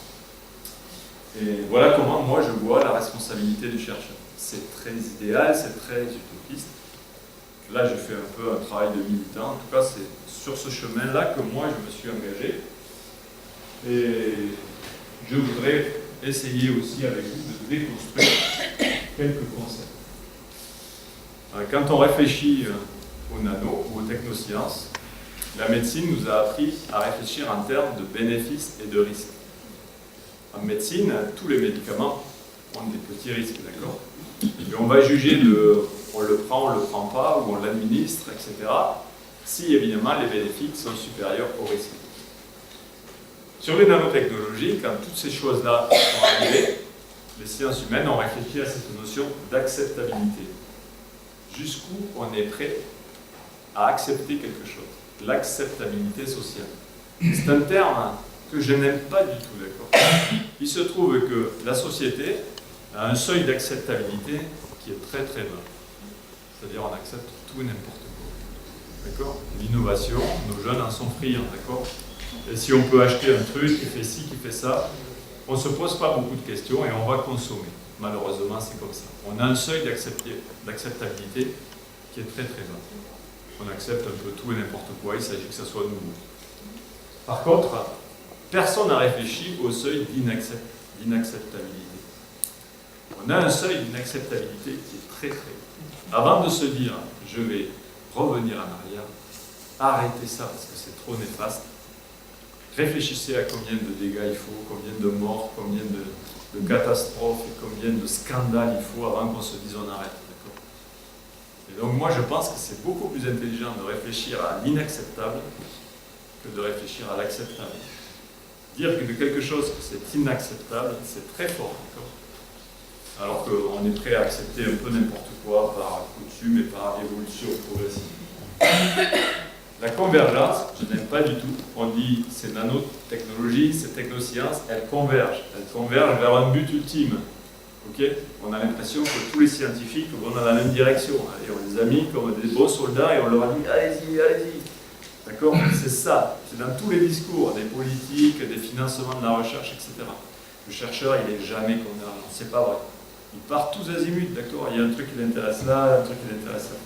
Et voilà comment moi je vois la responsabilité du chercheur. C'est très idéal, c'est très utopiste. Là, je fais un peu un travail de militant. En tout cas, c'est sur ce chemin-là que moi, je me suis engagé. Et je voudrais essayer aussi avec vous de déconstruire quelques concepts. Quand on réfléchit au nano ou aux technosciences, la médecine nous a appris à réfléchir en termes de bénéfices et de risques. En médecine, tous les médicaments ont des petits risques, d'accord? Et on va juger on le prend pas, ou on l'administre, etc. Si évidemment les bénéfices sont supérieurs aux risques. Sur les nanotechnologies, quand toutes ces choses-là sont arrivées, les sciences humaines ont réfléchi à cette notion d'acceptabilité. Jusqu'où on est prêt à accepter quelque chose. L'acceptabilité sociale. C'est un terme que je n'aime pas du tout, d'accord? Il se trouve que la société a un seuil d'acceptabilité qui est très très bas. C'est-à-dire on accepte tout et n'importe quoi. D'accord? L'innovation, nos jeunes en sont friands, d'accord? Et si on peut acheter un truc qui fait ci, qui fait ça, on ne se pose pas beaucoup de questions et on va consommer. Malheureusement, c'est comme ça. On a un seuil d'acceptabilité qui est très très bas. On accepte un peu tout et n'importe quoi, il s'agit que ça soit nouveau. Par contre, personne n'a réfléchi au seuil d'inacceptabilité. On a un seuil d'inacceptabilité qui est très très bas. Avant de se dire, je vais revenir en arrière, arrêtez ça parce que c'est trop néfaste, réfléchissez à combien de dégâts il faut, combien de morts, combien de catastrophes et combien de scandales il faut avant qu'on se dise on arrête. Et donc moi je pense que c'est beaucoup plus intelligent de réfléchir à l'inacceptable que de réfléchir à l'acceptable. Dire que de quelque chose que c'est inacceptable, c'est très fort encore. Alors qu'on est prêt à accepter un peu n'importe quoi par coutume et par évolution progressive. La convergence, je n'aime pas du tout. On dit c'est nanotechnologie, c'est technosciences, elles convergent. Elles convergent vers un but ultime. Okay, on a l'impression que tous les scientifiques vont dans la même direction. Et on les a mis comme des bons soldats et on leur a dit allez-y, allez-y. D'accord? C'est ça. C'est dans tous les discours, des politiques, des financements de la recherche, etc. Le chercheur, il n'est jamais convergent. C'est pas vrai. Il part tous azimuts, d'accord? Il y a un truc qui l'intéresse là, un truc qui l'intéresse là.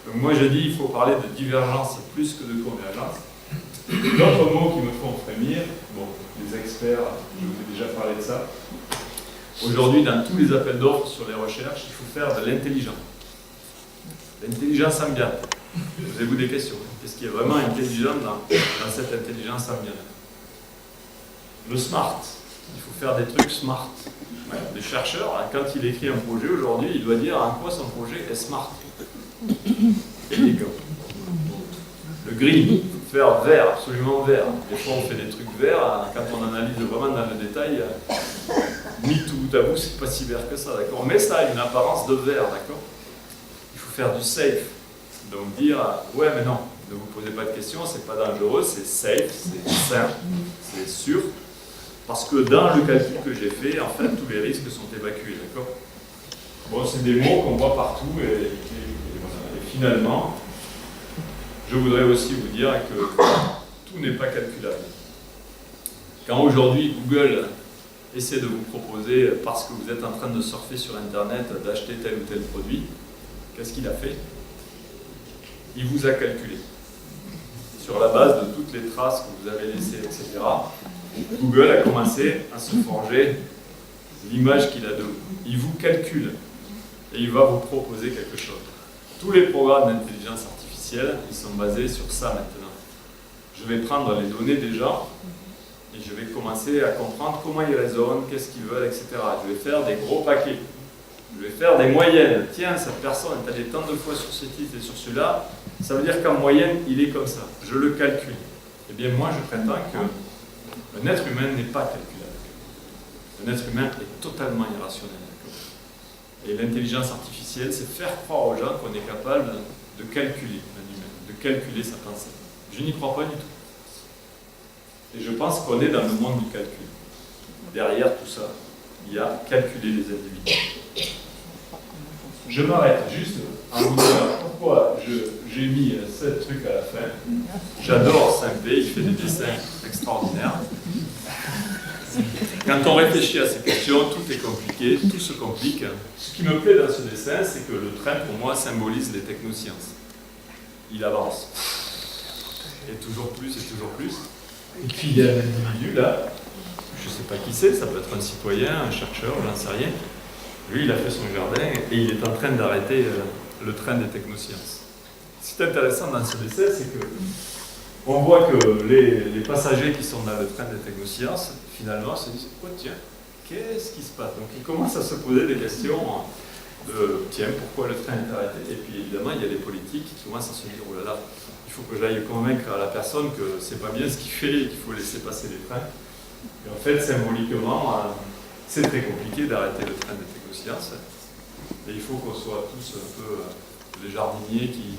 Donc moi je dis il faut parler de divergence plus que de convergence. D'autres mots qui me font frémir, bon, les experts, je vous ai déjà parlé de ça. Aujourd'hui, dans tous les appels d'offres sur les recherches, il faut faire de l'intelligence. L'intelligence ambiante. Posez-vous des questions. Qu'est-ce qui est vraiment intelligent dans cette intelligence ambiante? Le smart. Il faut faire des trucs smart. Ouais, le chercheur, quand il écrit un projet aujourd'hui, il doit dire en quoi son projet est smart. Élégant. Le green, il faut faire vert, absolument vert. Des fois on fait des trucs verts, quand on analyse vraiment dans le détail, mis tout bout à bout, c'est pas si vert que ça, d'accord? Mais ça a une apparence de vert, d'accord? Il faut faire du safe. Donc dire, ouais mais non, ne vous posez pas de questions, c'est pas dangereux, c'est safe, c'est sain, c'est sûr. Parce que dans le calcul que j'ai fait, en fait, tous les risques sont évacués, d'accord? Bon, c'est des mots qu'on voit partout et finalement, je voudrais aussi vous dire que tout n'est pas calculable. Quand aujourd'hui Google essaie de vous proposer, parce que vous êtes en train de surfer sur Internet, d'acheter tel ou tel produit, qu'est-ce qu'il a fait? Il vous a calculé. Sur la base de toutes les traces que vous avez laissées, etc., Google a commencé à se forger l'image qu'il a de vous. Il vous calcule et il va vous proposer quelque chose. Tous les programmes d'intelligence artificielle, ils sont basés sur ça maintenant. Je vais prendre les données des gens et je vais commencer à comprendre comment ils raisonnent, qu'est-ce qu'ils veulent, etc. Je vais faire des gros paquets. Je vais faire des moyennes. Tiens, cette personne est allée tant de fois sur ce titre et sur celui-là, ça veut dire qu'en moyenne, il est comme ça. Je le calcule. Eh bien, moi, je prétends que un être humain n'est pas calculable. Un être humain est totalement irrationnel. Et l'intelligence artificielle, c'est faire croire aux gens qu'on est capable de calculer un humain, de calculer sa pensée. Je n'y crois pas du tout. Et je pense qu'on est dans le monde du calcul. Derrière tout ça, il y a calculer les individus. Je m'arrête juste en vous disant pourquoi j'ai mis 7 trucs à la fin. J'adore Saint-Pé, il fait des dessins extraordinaires. Quand on réfléchit à ces questions, tout est compliqué, tout se complique. Ce qui me plaît dans ce dessin, c'est que le train, pour moi, symbolise les technosciences. Il avance. Et toujours plus, et toujours plus. Et puis il y a un individu là, je ne sais pas qui c'est, ça peut être un citoyen, un chercheur, j'en sais rien. Lui, il a fait son jardin et il est en train d'arrêter le train des technosciences. Ce qui est intéressant dans ce dessin, c'est que on voit que les passagers qui sont dans le train des technosciences, finalement, se disent oh, tiens, qu'est-ce qui se passe? Donc ils commencent à se poser des questions de tiens, pourquoi le train est arrêté? Et puis évidemment, il y a les politiques qui commencent à se dire oh là là, il faut que j'aille convaincre à la personne que c'est pas bien ce qu'il fait et qu'il faut laisser passer les trains. Et en fait, symboliquement, c'est très compliqué d'arrêter le train des technosciences. Et il faut qu'on soit tous un peu les jardiniers qui,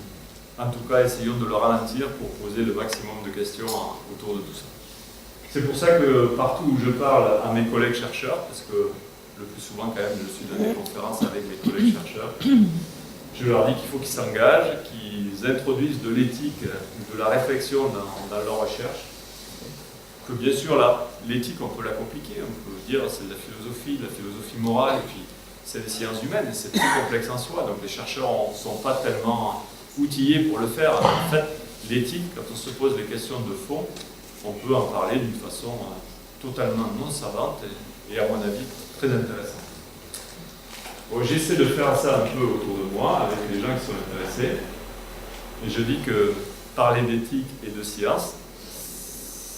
en tout cas, essayons de le ralentir pour poser le maximum de questions autour de tout ça. C'est pour ça que partout où je parle à mes collègues chercheurs, parce que le plus souvent quand même je suis dans des conférences avec mes collègues chercheurs, je leur dis qu'il faut qu'ils s'engagent, qu'ils introduisent de l'éthique ou de la réflexion dans leur recherche. que bien sûr, l'éthique, on peut la compliquer, on peut dire c'est de la philosophie morale, et puis c'est des sciences humaines, et c'est très complexe en soi, donc les chercheurs ne sont pas tellement outillés pour le faire. En fait, l'éthique, quand on se pose des questions de fond, on peut en parler d'une façon totalement non savante et à mon avis très intéressante. Bon, j'essaie de faire ça un peu autour de moi avec les gens qui sont intéressés, et je dis que parler d'éthique et de science,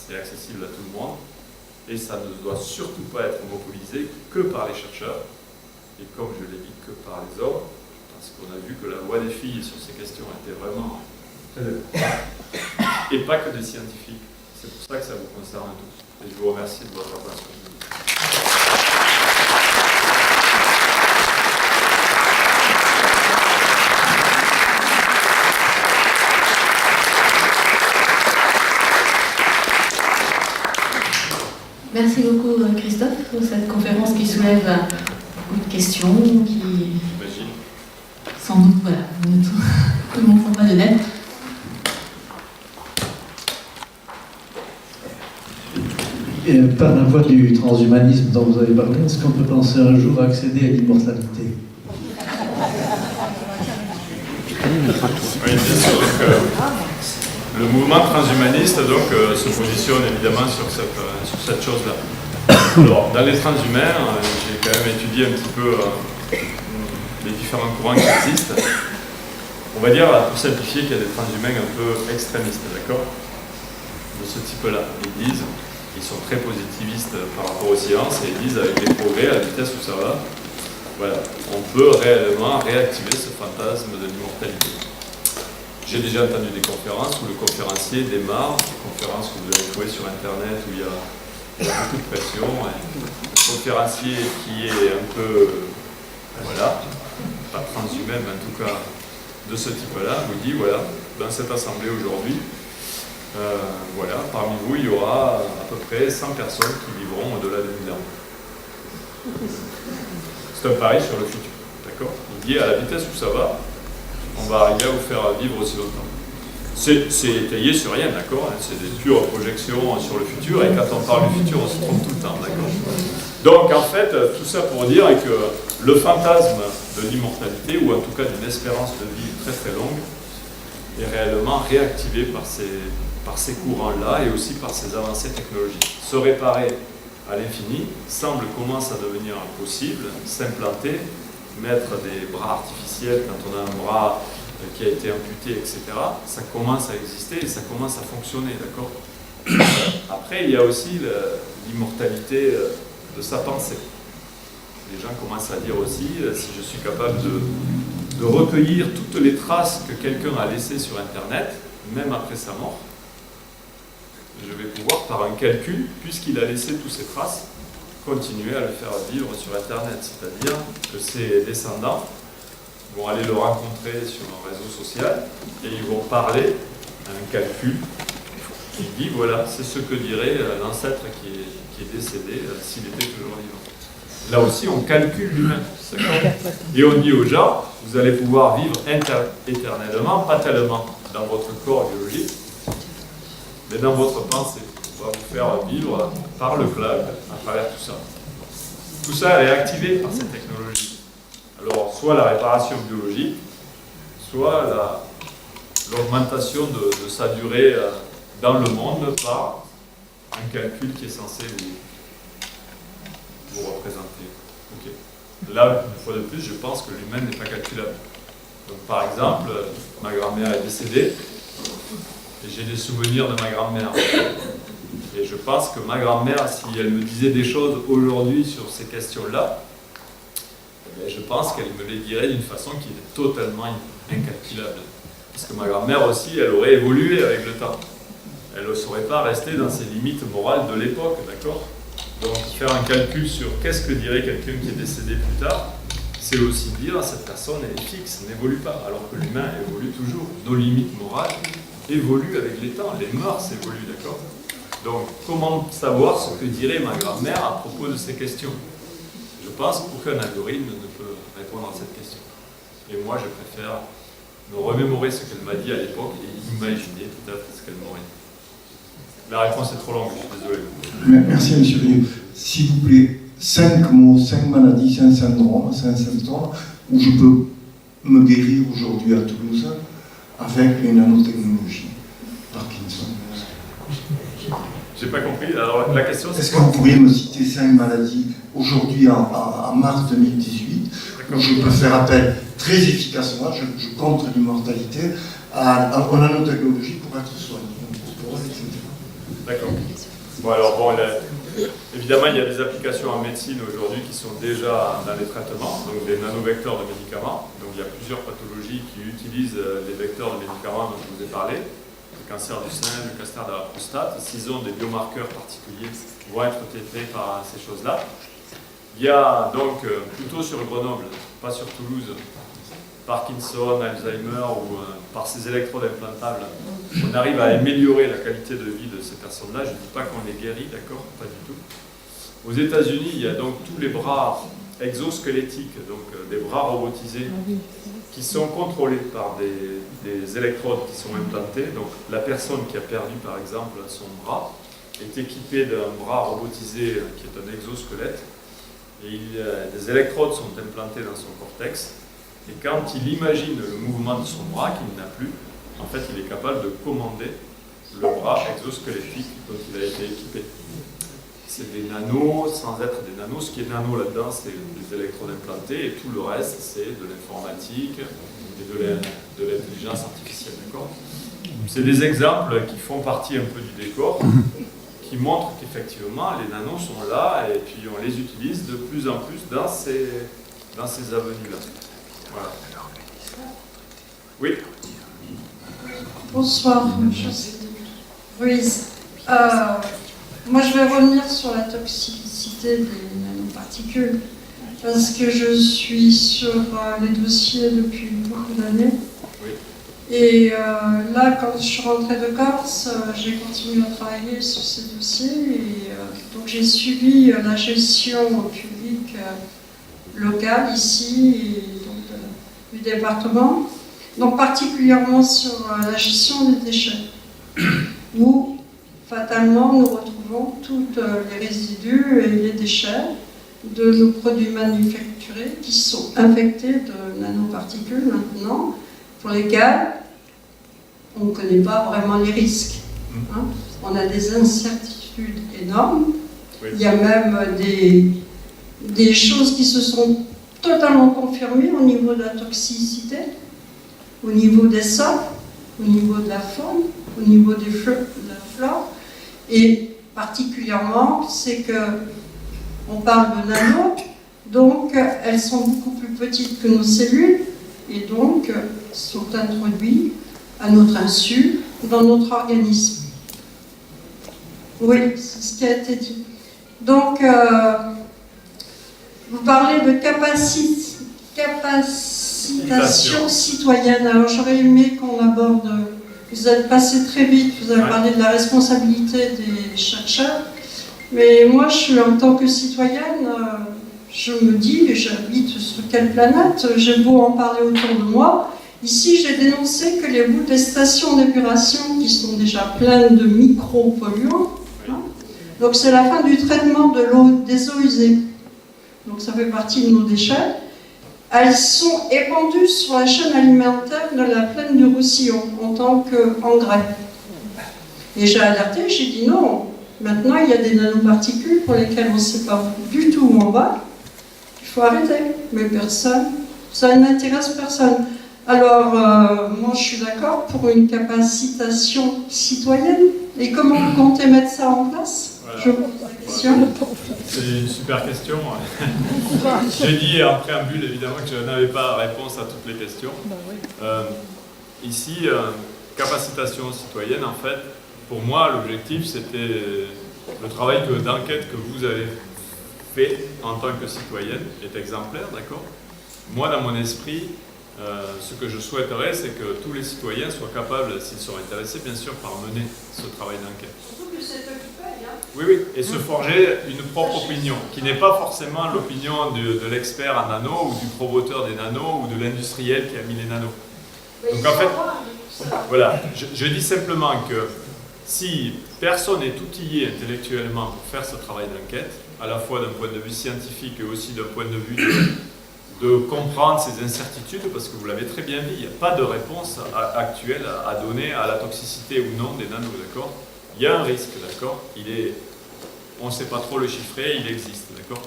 c'est accessible à tout le monde, et ça ne doit surtout pas être monopolisé que par les chercheurs, et comme je l'ai dit, que par les hommes, parce qu'on a vu que la voix des filles sur ces questions était vraiment très importante, et pas que des scientifiques. C'est pour ça que ça vous concerne tous. Et je vous remercie de votre attention. Merci beaucoup Christophe pour cette conférence qui soulève beaucoup de questions, qui J'imagine. sans doute voilà, tout le monde ne font pas de net. Et par la voie du transhumanisme dont vous avez parlé, est-ce qu'on peut penser un jour accéder à l'immortalité? Oui, bien sûr. Le mouvement transhumaniste donc, se positionne évidemment sur cette chose-là. Alors, dans les transhumains, j'ai quand même étudié un petit peu les différents courants qui existent. On va dire, pour simplifier, qu'il y a des transhumains un peu extrémistes, d'accord? De ce type-là. Ils sont très positivistes par rapport aux sciences et ils disent, avec les progrès, à la vitesse où ça va, voilà, on peut réellement réactiver ce fantasme de l'immortalité. J'ai déjà entendu des conférences où le conférencier démarre, des conférences que vous allez trouver sur Internet où il y a beaucoup de pression. Le conférencier qui est un peu, voilà, pas transhumain, mais en tout cas de ce type-là, vous dit, voilà, dans cette assemblée aujourd'hui, voilà, parmi vous, il y aura à peu près 100 personnes qui vivront au-delà de 1000 ans. C'est un pari sur le futur, d'accord? Il dit, à la vitesse où ça va, on va arriver à vous faire vivre aussi longtemps. C'est étayé sur rien, d'accord? C'est des pures projections sur le futur, et quand on parle du futur, on se trompe tout le temps, d'accord? Donc, en fait, tout ça pour dire que le fantasme de l'immortalité, ou en tout cas d'une espérance de vie très très longue, est réellement réactivé par ces courants-là et aussi par ces avancées technologiques. Se réparer à l'infini semble commencer à devenir possible, s'implanter, mettre des bras artificiels quand on a un bras qui a été amputé, etc. Ça commence à exister et ça commence à fonctionner, d'accord? Après, il y a aussi l'immortalité de sa pensée. Les gens commencent à dire aussi, si je suis capable de recueillir toutes les traces que quelqu'un a laissées sur Internet, même après sa mort, je vais pouvoir, par un calcul, puisqu'il a laissé toutes ces traces, continuer à le faire vivre sur Internet. C'est-à-dire que ses descendants vont aller le rencontrer sur un réseau social et ils vont parler à un calcul qui dit, voilà, c'est ce que dirait l'ancêtre qui est décédé s'il était toujours vivant. Là aussi, on calcule l'humain. Et on dit aux gens, vous allez pouvoir vivre éternellement, pas tellement dans votre corps biologique, mais dans votre pensée. On va vous faire vivre par le cloud, à travers tout ça. Tout ça est activé par cette technologie. Alors, soit la réparation biologique, soit l'augmentation de sa durée dans le monde par un calcul qui est censé vous représenter. Okay. Là, une fois de plus, je pense que l'humain n'est pas calculable. Donc, par exemple, ma grand-mère est décédée et j'ai des souvenirs de ma grand-mère. Et je pense que ma grand-mère, si elle me disait des choses aujourd'hui sur ces questions-là, je pense qu'elle me les dirait d'une façon qui est totalement incalculable. Parce que ma grand-mère aussi, elle aurait évolué avec le temps. Elle ne saurait pas rester dans ses limites morales de l'époque, d'accord? Donc faire un calcul sur qu'est-ce que dirait quelqu'un qui est décédé plus tard, c'est aussi dire cette personne elle est fixe, n'évolue pas, alors que l'humain évolue toujours. Nos limites morales évoluent avec les temps, les mœurs évoluent, d'accord? Donc comment savoir ce que dirait ma grand-mère à propos de ces questions? Je pense qu'aucun algorithme ne peut répondre à cette question. Et moi je préfère me remémorer ce qu'elle m'a dit à l'époque et imaginer peut-être ce qu'elle m'aurait dit. La réponse est trop longue, je suis désolé. Merci, monsieur Rieu. S'il vous plaît, 5 mots, 5 maladies, 5 syndromes, 5 symptômes où je peux me guérir aujourd'hui à Toulouse avec les nanotechnologies. Parkinson. J'ai pas compris. Alors la question c'est. Est-ce que vous pourriez me citer 5 maladies aujourd'hui en mars 2018 où je peux faire appel très efficacement, je contre l'immortalité, aux nanotechnologies pour être soigné, etc. D'accord. Bon alors bon, évidemment il y a des applications en médecine aujourd'hui qui sont déjà dans les traitements, donc des nanovecteurs de médicaments. Donc il y a plusieurs pathologies qui utilisent les vecteurs de médicaments dont je vous ai parlé. Le cancer du sein, le cancer de la prostate, s'ils ont des biomarqueurs particuliers, vont être traités par ces choses-là. Il y a donc, plutôt sur Grenoble, pas sur Toulouse, Parkinson, Alzheimer, ou par ces électrodes implantables, on arrive à améliorer la qualité de vie de ces personnes-là. Je ne dis pas qu'on les guérit, d'accord, pas du tout. Aux États-Unis, il y a donc tous les bras exosquelettiques, donc des bras robotisés, qui sont contrôlés par des électrodes qui sont implantées. Donc la personne qui a perdu par exemple son bras est équipée d'un bras robotisé qui est un exosquelette, et des électrodes sont implantées dans son cortex, et quand il imagine le mouvement de son bras qu'il n'a plus, en fait il est capable de commander le bras exosquelettique dont il a été équipé. C'est des nanos sans être des nanos. Ce qui est nano là-dedans, c'est des électrodes implantées, et tout le reste, c'est de l'informatique et de l'intelligence artificielle. C'est des exemples qui font partie un peu du décor, qui montrent qu'effectivement, les nanos sont là, et puis on les utilise de plus en plus dans ces avenues-là. Voilà. Oui. Bonsoir, monsieur Ruiz. Moi, je vais revenir sur la toxicité des nanoparticules, parce que je suis sur les dossiers depuis beaucoup d'années. Oui. Et là, quand je suis rentrée de Corse, j'ai continué à travailler sur ces dossiers. Et donc, j'ai suivi la gestion publique locale ici, et donc, du département. Donc, particulièrement sur la gestion des déchets, où fatalement nous retrouvons tous les résidus et les déchets de nos produits manufacturés qui sont infectés de nanoparticules maintenant, pour lesquels on ne connaît pas vraiment les risques. Hein. On a des incertitudes énormes. Oui. Il y a même des choses qui se sont totalement confirmées au niveau de la toxicité, au niveau des sols, au niveau de la faune, au niveau de la flore. Et particulièrement, c'est que on parle de nano, donc elles sont beaucoup plus petites que nos cellules, et donc sont introduites à notre insu dans notre organisme. Oui, c'est ce qui a été dit. Donc, vous parlez de capacitation citoyenne. Alors, j'aurais aimé qu'on aborde... Vous êtes passé très vite, vous avez parlé de la responsabilité des chercheurs, mais moi, en tant que citoyenne, je me dis, j'habite sur quelle planète, j'ai beau en parler autour de moi. Ici, j'ai dénoncé que les bouts des stations d'épuration, qui sont déjà pleines de micro-polluants, hein, donc c'est la fin du traitement de l'eau, des eaux usées. Donc ça fait partie de nos déchets. Elles sont épandues sur la chaîne alimentaire de la plaine du Roussillon en tant qu'engrais. Et j'ai alerté, j'ai dit non, maintenant il y a des nanoparticules pour lesquelles on ne sait pas du tout où on va. Il faut arrêter. Mais personne, ça n'intéresse personne. Alors, moi je suis d'accord pour une capacitation citoyenne. Et comment vous comptez mettre ça en place? Voilà. Je vous pose la question. C'est une super question. J'ai dit en préambule évidemment que je n'avais pas réponse à toutes les questions. Ici, capacitation citoyenne, en fait, pour moi, l'objectif c'était le travail d'enquête que vous avez fait en tant que citoyenne est exemplaire, d'accord? Moi, dans mon esprit, ce que je souhaiterais, c'est que tous les citoyens soient capables, s'ils sont intéressés, bien sûr, par mener ce travail d'enquête. Surtout que c'est occupé, hein. Oui, oui, et se forger une propre opinion, qui n'est pas forcément l'opinion de l'expert en nano, ou du promoteur des nanos, ou de l'industriel qui a mis les nanos. Donc en fait, voilà, je dis simplement que si personne n'est outillé intellectuellement pour faire ce travail d'enquête, à la fois d'un point de vue scientifique et aussi d'un point de vue de comprendre ces incertitudes, parce que vous l'avez très bien dit, il n'y a pas de réponse actuelle à donner à la toxicité ou non des nanos, d'accord? Il y a un risque, d'accord? On ne sait pas trop le chiffrer, il existe, d'accord?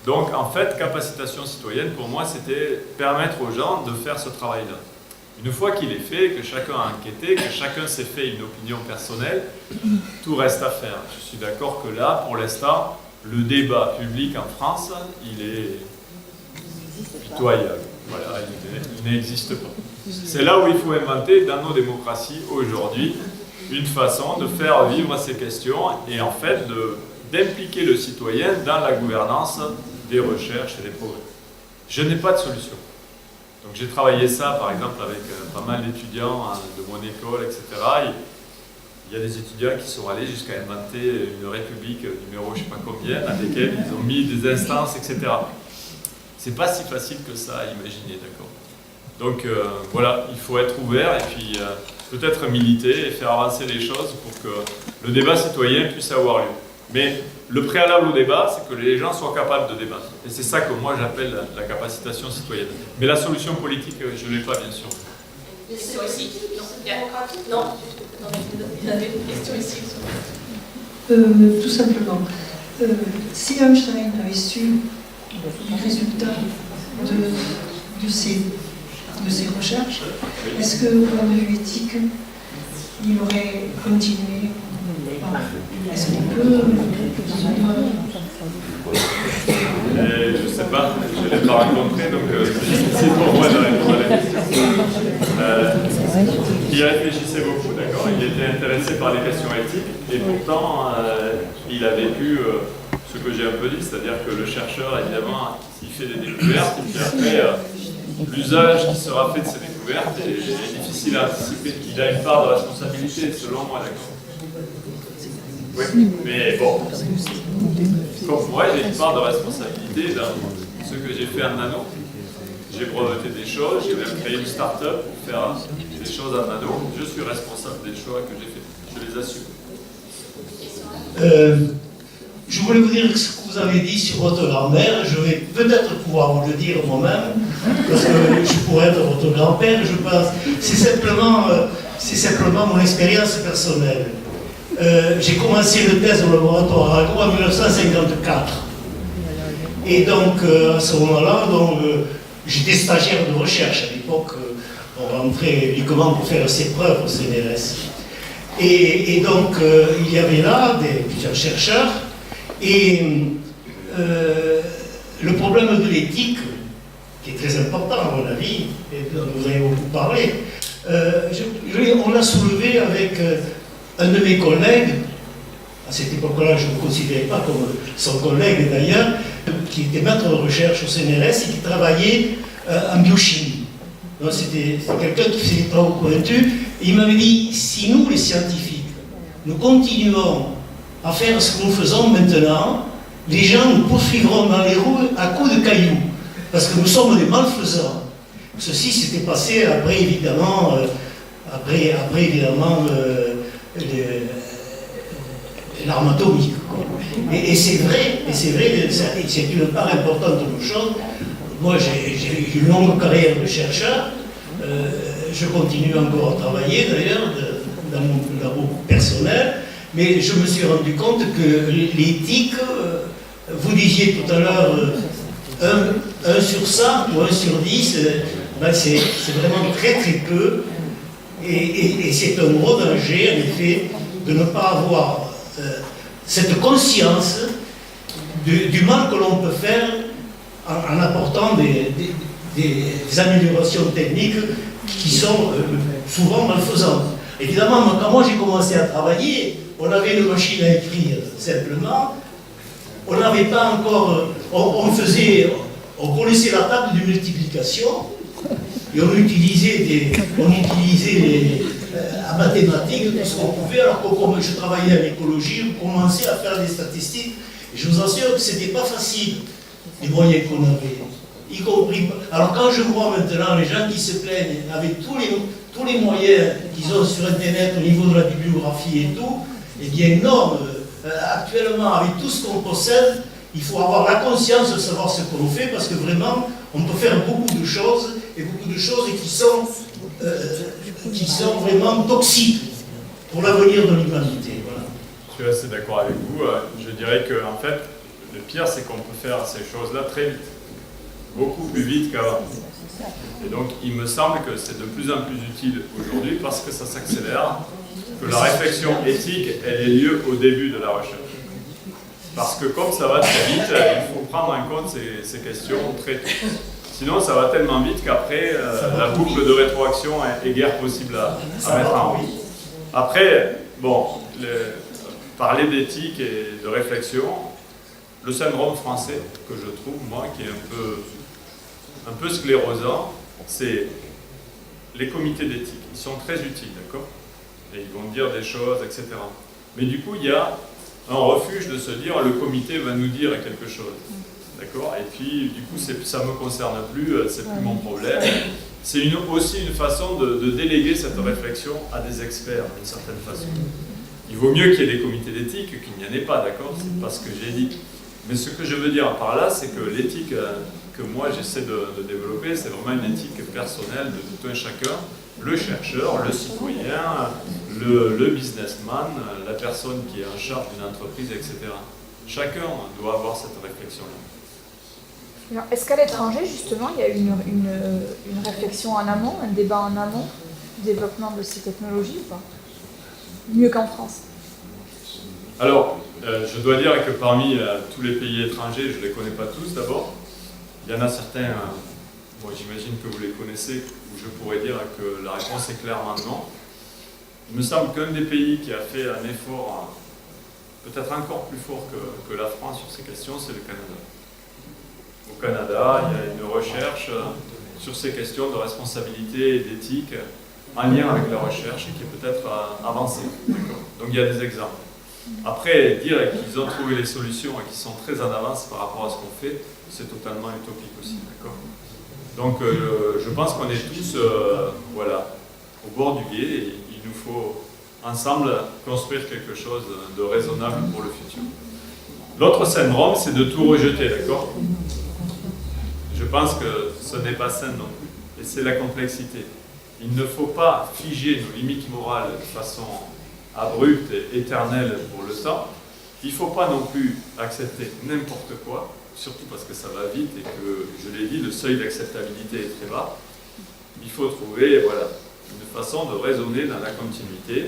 Donc, en fait, capacitation citoyenne, pour moi, c'était permettre aux gens de faire ce travail-là. Une fois qu'il est fait, que chacun a enquêté, que chacun s'est fait une opinion personnelle, tout reste à faire. Je suis d'accord que là, pour l'instant, le débat public en France, il est pitoyable. Voilà, il n'existe pas. C'est là où il faut inventer, dans nos démocraties aujourd'hui, une façon de faire vivre ces questions et en fait d'impliquer le citoyen dans la gouvernance des recherches et des progrès. Je n'ai pas de solution. Donc j'ai travaillé ça par exemple avec pas mal d'étudiants de mon école, etc. Il y a des étudiants qui sont allés jusqu'à inventer une république numéro je ne sais pas combien, dans laquelle ils ont mis des instances, etc. C'est pas si facile que ça à imaginer, d'accord? Donc voilà, il faut être ouvert et puis peut-être militer et faire avancer les choses pour que le débat citoyen puisse avoir lieu. Mais le préalable au débat, c'est que les gens soient capables de débattre. Et c'est ça que moi j'appelle la capacitation citoyenne. Mais la solution politique, je ne l'ai pas, bien sûr. Une question ici? Non. Il y avait une question ici. Tout simplement. Si Einstein avait su les résultats de ses recherches, est-ce que, au point de vue éthique, il aurait continué? Est-ce qu'on peut... Je ne sais pas, je ne l'ai pas rencontré, donc c'est pour moi de répondre à la question. Il réfléchissait beaucoup, d'accord? Il était intéressé par les questions éthiques, et pourtant, il a vécu ce que j'ai un peu dit, c'est-à-dire que le chercheur, évidemment, il fait des découvertes, et puis après, l'usage qui sera fait de ces découvertes est difficile à anticiper. Il a une part de responsabilité, selon moi, d'accord? Oui, mais bon, comme moi, j'ai une part de responsabilité dans ce que j'ai fait en nano. J'ai breveté des choses, j'ai même créé une start-up pour faire des choses en nano. Je suis responsable des choix que j'ai faits. Je les assume. Je voulais vous dire ce que vous avez dit sur votre grand-mère. Je vais peut-être pouvoir vous le dire moi-même, parce que je pourrais être votre grand-père, je pense. C'est simplement mon expérience personnelle. J'ai commencé le test au laboratoire Agro en 1954. Et donc, à ce moment-là, j'étais stagiaire de recherche. À l'époque, on rentrait uniquement pour faire ses preuves au CNRS. Et donc, il y avait là plusieurs chercheurs. Et le problème de l'éthique, qui est très important à mon avis, et dont vous avez beaucoup parlé, on l'a soulevé avec un de mes collègues. À cette époque-là, je ne me considérais pas comme son collègue d'ailleurs, qui était maître de recherche au CNRS et qui travaillait en biochimie. Donc c'était quelqu'un qui faisait des travaux pointus. Et il m'avait dit, si nous, les scientifiques, nous continuons à faire ce que nous faisons maintenant, les gens nous poursuivront dans les roues à coups de cailloux, parce que nous sommes des malfaisants. Ceci s'était passé après, évidemment, l'arme atomique. Et c'est vrai, c'est une part importante de nos choses. Moi, j'ai eu une longue carrière de chercheur. Je continue encore à travailler, d'ailleurs, dans mon labo personnel. Mais je me suis rendu compte que l'éthique, vous disiez tout à l'heure 1 sur 100 ou 1 sur 10, c'est vraiment très très peu. Et c'est un gros danger, en effet, de ne pas avoir cette conscience du mal que l'on peut faire en apportant des améliorations techniques qui sont souvent malfaisantes. Évidemment, quand moi j'ai commencé à travailler, on avait une machine à écrire simplement. On n'avait pas encore. On connaissait la table de multiplication et on utilisait en mathématiques tout ce qu'on pouvait. Alors que comme je travaillais en écologie, on commençait à faire des statistiques. Et je vous assure que ce n'était pas facile, les moyens qu'on avait. Y compris. Alors quand je vois maintenant les gens qui se plaignent avec tous tous les moyens qu'ils ont sur Internet au niveau de la bibliographie et tout, eh bien non, actuellement, avec tout ce qu'on possède, il faut avoir la conscience de savoir ce qu'on fait, parce que vraiment, on peut faire beaucoup de choses, et beaucoup de choses qui sont vraiment toxiques pour l'avenir de l'humanité. Voilà. Je suis assez d'accord avec vous. Je dirais que en fait, le pire, c'est qu'on peut faire ces choses-là très vite, beaucoup plus vite qu'avant. Et donc, il me semble que c'est de plus en plus utile aujourd'hui parce que ça s'accélère, que la réflexion éthique, elle ait lieu au début de la recherche. Parce que comme ça va très vite, il faut prendre en compte ces questions très tôt. Sinon, ça va tellement vite qu'après, la boucle de rétroaction est guère possible à mettre en route. Après, bon, parler d'éthique et de réflexion, le syndrome français, que je trouve, moi, qui est un peu sclérosant, c'est les comités d'éthique. Ils sont très utiles, d'accord? Et ils vont dire des choses, etc. Mais du coup, il y a un refuge de se dire le comité va nous dire quelque chose. D'accord? Et puis, du coup, ça ne me concerne plus, c'est plus mon problème. C'est aussi une façon de déléguer cette réflexion à des experts, d'une certaine façon. Il vaut mieux qu'il y ait des comités d'éthique qu'il n'y en ait pas, d'accord? C'est pas ce que j'ai dit. Mais ce que je veux dire par là, c'est que l'éthique que moi j'essaie de développer, c'est vraiment une éthique personnelle de tout un chacun, le chercheur, le citoyen, le businessman, la personne qui est en charge d'une entreprise, etc. Chacun doit avoir cette réflexion-là. Est-ce qu'à l'étranger, justement, il y a une réflexion en amont, un débat en amont du développement de ces technologies ou pas? Mieux qu'en France? Alors, je dois dire que parmi tous les pays étrangers, je ne les connais pas tous d'abord. Il y en a certains, bon, j'imagine que vous les connaissez, où je pourrais dire que la réponse est clairement non. Il me semble qu'un des pays qui a fait un effort peut-être encore plus fort que la France sur ces questions, c'est le Canada. Au Canada, il y a une recherche sur ces questions de responsabilité et d'éthique en lien avec la recherche et qui est peut-être avancée. Donc il y a des exemples. Après, dire qu'ils ont trouvé les solutions et qu'ils sont très en avance par rapport à ce qu'on fait, c'est totalement utopique aussi. Donc je pense qu'on est tous voilà, au bord du gué et il nous faut ensemble construire quelque chose de raisonnable pour le futur. L'autre syndrome, c'est de tout rejeter, d'accord? Je pense que ce n'est pas sain non plus, et c'est la complexité. Il ne faut pas figer nos limites morales de façon abrupte et éternelle pour le temps. Il ne faut pas non plus accepter n'importe quoi, surtout parce que ça va vite et que, je l'ai dit, le seuil d'acceptabilité est très bas. Il faut trouver voilà, une façon de raisonner dans la continuité.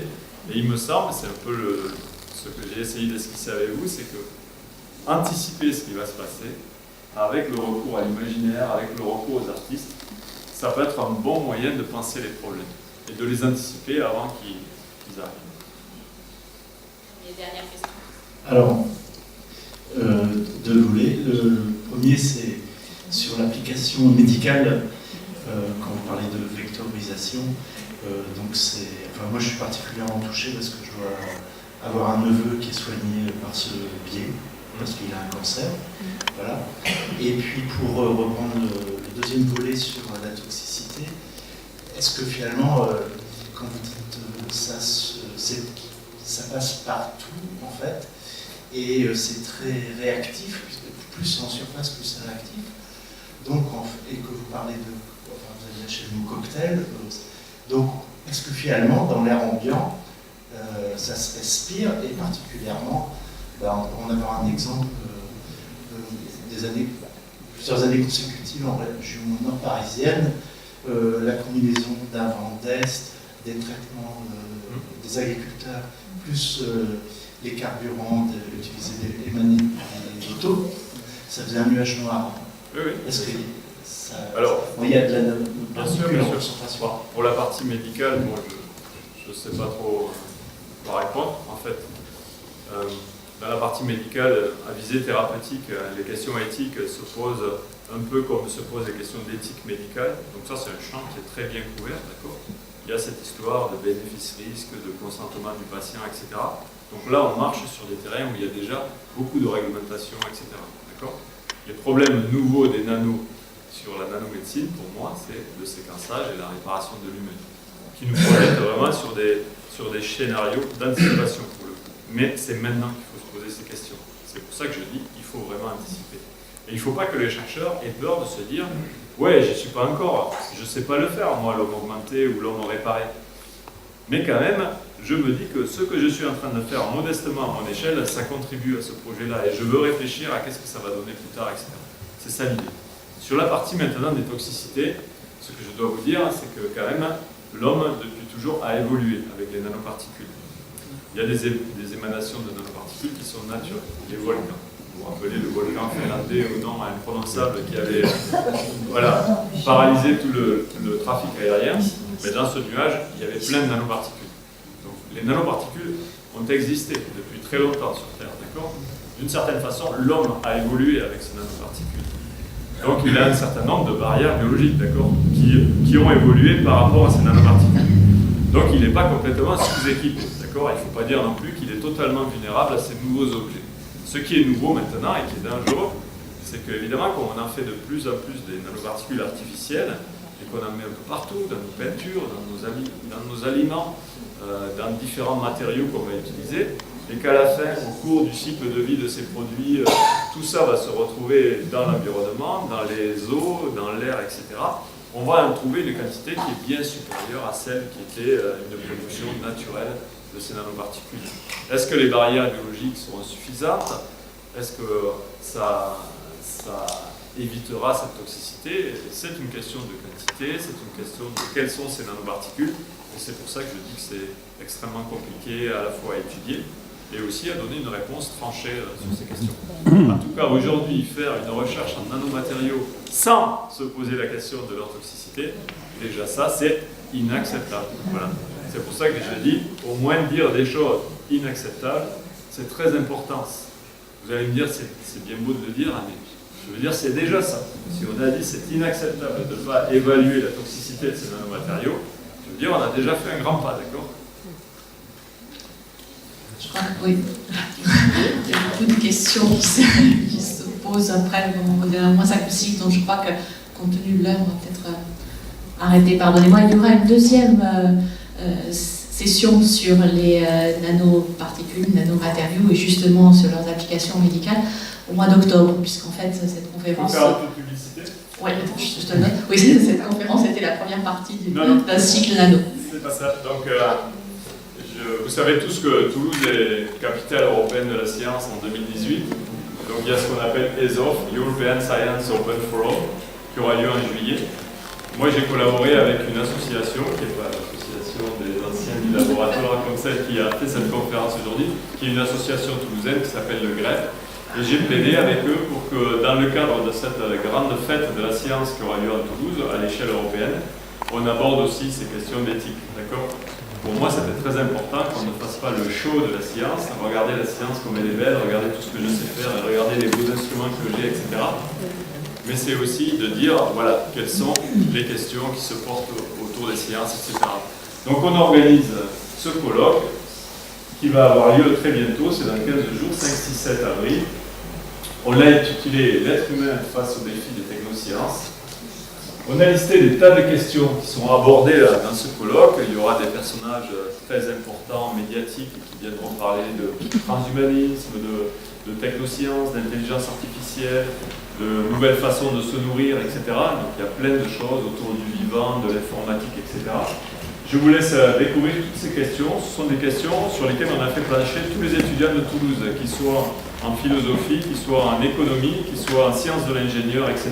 Et il me semble, c'est un peu ce que j'ai essayé d'esquisser avec vous, c'est que anticiper ce qui va se passer, avec le recours à l'imaginaire, avec le recours aux artistes, ça peut être un bon moyen de penser les problèmes et de les anticiper avant qu'ils arrivent. Et dernière question. Alors, deux volets. Le premier, c'est sur l'application médicale, quand vous parlez de vectorisation. Donc enfin, moi, je suis particulièrement touché parce que je dois avoir un neveu qui est soigné par ce biais, parce qu'il a un cancer. Voilà. Et puis, pour reprendre le deuxième volet sur la toxicité, est-ce que finalement, quand vous dites ça passe partout, en fait, et c'est très réactif, plus en surface, plus c'est réactif. Donc, et que vous parlez de, enfin, vous avez chez nous cocktail, donc est-ce que finalement, dans l'air ambiant, ça se respire, et particulièrement, on avoir un exemple plusieurs années consécutives en région nord parisienne, la combinaison d'un vent d'Est, des traitements des agriculteurs, plus les carburants utilisés émanés par les autos, ça faisait un nuage noir. Oui, oui. Est-ce que ça... Alors, il y a de la bien sûr. Pour la partie médicale, bon, je ne sais pas trop quoi répondre. En fait, dans la partie médicale, à visée thérapeutique, les questions éthiques se posent un peu comme se posent les questions d'éthique médicale. Donc ça, c'est un champ qui est très bien couvert, d'accord? Il y a cette histoire de bénéfice-risque, de consentement du patient, etc. Donc là, on marche sur des terrains où il y a déjà beaucoup de réglementation, etc. D'accord? Les problèmes nouveaux des nanos sur la nanomédecine, pour moi, c'est le séquençage et la réparation de l'humain. qui nous projette vraiment sur des scénarios d'anticipation pour le coup. Mais c'est maintenant qu'il faut se poser ces questions. C'est pour ça que je dis qu'il faut vraiment anticiper. Et il ne faut pas que les chercheurs aient peur de se dire « Ouais, j'y suis pas encore, je ne sais pas le faire, moi, l'homme augmenté ou l'homme réparé. » Mais quand même, je me dis que ce que je suis en train de faire modestement à mon échelle, ça contribue à ce projet-là. Et je veux réfléchir à qu'est-ce que ça va donner plus tard, etc. C'est ça l'idée. Sur la partie maintenant des toxicités, ce que je dois vous dire, c'est que quand même, l'homme, depuis toujours, a évolué avec les nanoparticules. Il y a des émanations de nanoparticules qui sont naturelles, les volcans. Vous vous rappelez le volcan finlandais au nom imprononçable qui avait paralysé tout le trafic aérien. Mais dans ce nuage, il y avait plein de nanoparticules. Donc les nanoparticules ont existé depuis très longtemps sur Terre, d'accord ? D'une certaine façon, l'homme a évolué avec ces nanoparticules. Donc il a un certain nombre de barrières biologiques, d'accord, qui ont évolué par rapport à ces nanoparticules. Donc il n'est pas complètement sous-équipé, d'accord ? Il ne faut pas dire non plus qu'il est totalement vulnérable à ces nouveaux objets. Ce qui est nouveau maintenant et qui est dangereux, c'est qu'évidemment, comme on en fait de plus en plus des nanoparticules artificielles, et qu'on en met un peu partout, dans nos peintures, dans nos aliments, dans différents matériaux qu'on va utiliser, et qu'à la fin, au cours du cycle de vie de ces produits, tout ça va se retrouver dans l'environnement, dans les eaux, dans l'air, etc. On va en trouver une quantité qui est bien supérieure à celle qui était une production naturelle de ces nanoparticules. Est-ce que les barrières biologiques seront suffisantes? Est-ce que ça évitera cette toxicité? C'est une question de quantité, c'est une question de quelles sont ces nanoparticules, et c'est pour ça que je dis que c'est extrêmement compliqué à la fois à étudier et aussi à donner une réponse tranchée sur ces questions. En tout cas, aujourd'hui, faire une recherche en nanomatériaux sans se poser la question de leur toxicité, déjà ça, c'est inacceptable. Voilà. C'est pour ça que je dis, au moins dire des choses inacceptables, c'est très important. Vous allez me dire, c'est bien beau de le dire, mais je veux dire, c'est déjà ça. Si on a dit c'est inacceptable de ne pas évaluer la toxicité de ces nanomatériaux, je veux dire, on a déjà fait un grand pas, d'accord? Je crois que oui. Il y a beaucoup de questions qui se posent après, moins 5 ou 6, donc je crois que, compte tenu de l'heure, on va peut-être arrêter. Pardonnez-moi, il y aura une deuxième session sur les nanoparticules, nanomatériaux, et justement sur leurs applications médicales au mois d'octobre, puisqu'en fait, cette conférence... On peut faire un peu de publicité? Oui, je te le mets. Oui, cette conférence était la première partie d'un cycle nano. C'est pas ça. Donc, vous savez tous que Toulouse est capitale européenne de la science en 2018. Donc, il y a ce qu'on appelle ESOF, European Science Open Forum, qui aura lieu en juillet. Moi, j'ai collaboré avec une association, qui n'est pas l'association des anciens du laboratoire, comme celle qui a fait cette conférence aujourd'hui, qui est une association toulousaine qui s'appelle le GREP. Et j'ai plaidé avec eux pour que, dans le cadre de cette grande fête de la science qui aura lieu à Toulouse, à l'échelle européenne, on aborde aussi ces questions d'éthique. D'accord ? Pour moi, c'était très important qu'on ne fasse pas le show de la science, regarder la science comme elle est belle, regarder tout ce que je sais faire, regarder les beaux instruments que j'ai, etc. Mais c'est aussi de dire, voilà, quelles sont les questions qui se portent autour des sciences, etc. Donc on organise ce colloque qui va avoir lieu très bientôt, c'est dans 15 jours, 5, 6, 7 avril. On l'a intitulé « L'être humain face aux défis des technosciences ». On a listé des tas de questions qui sont abordées dans ce colloque. Il y aura des personnages très importants, médiatiques, qui viendront parler de transhumanisme, de technosciences, d'intelligence artificielle, de nouvelles façons de se nourrir, etc. Donc il y a plein de choses autour du vivant, de l'informatique, etc. Je vous laisse découvrir toutes ces questions. Ce sont des questions sur lesquelles on a fait plancher tous les étudiants de Toulouse, qu'ils soient en philosophie, qu'ils soient en économie, qu'ils soient en sciences de l'ingénieur, etc.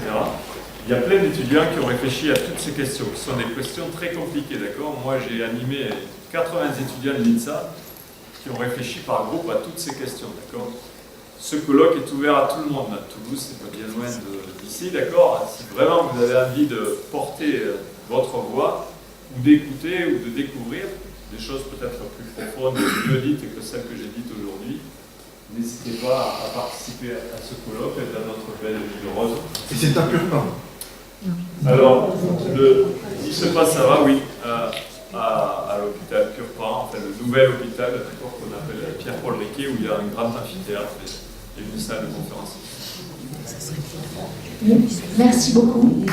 Il y a plein d'étudiants qui ont réfléchi à toutes ces questions, qui sont des questions très compliquées, d'accord? Moi, j'ai animé 80 étudiants de l'INSA qui ont réfléchi par groupe à toutes ces questions, d'accord? Ce colloque est ouvert à tout le monde. À Toulouse, c'est pas bien loin d'ici, d'accord? Si vraiment vous avez envie de porter votre voix, ou d'écouter, ou de découvrir des choses peut-être plus profondes, mieux dites que celles que j'ai dites aujourd'hui, n'hésitez pas à participer à ce colloque dans notre belle ville rose. Et c'est à Purpan. Alors, il se passe, ça va, oui, à l'hôpital Purpan, enfin le nouvel hôpital qu'on appelle Pierre-Paul Riquet, où il y a un grand amphithéâtre et une salle de conférence. Merci beaucoup.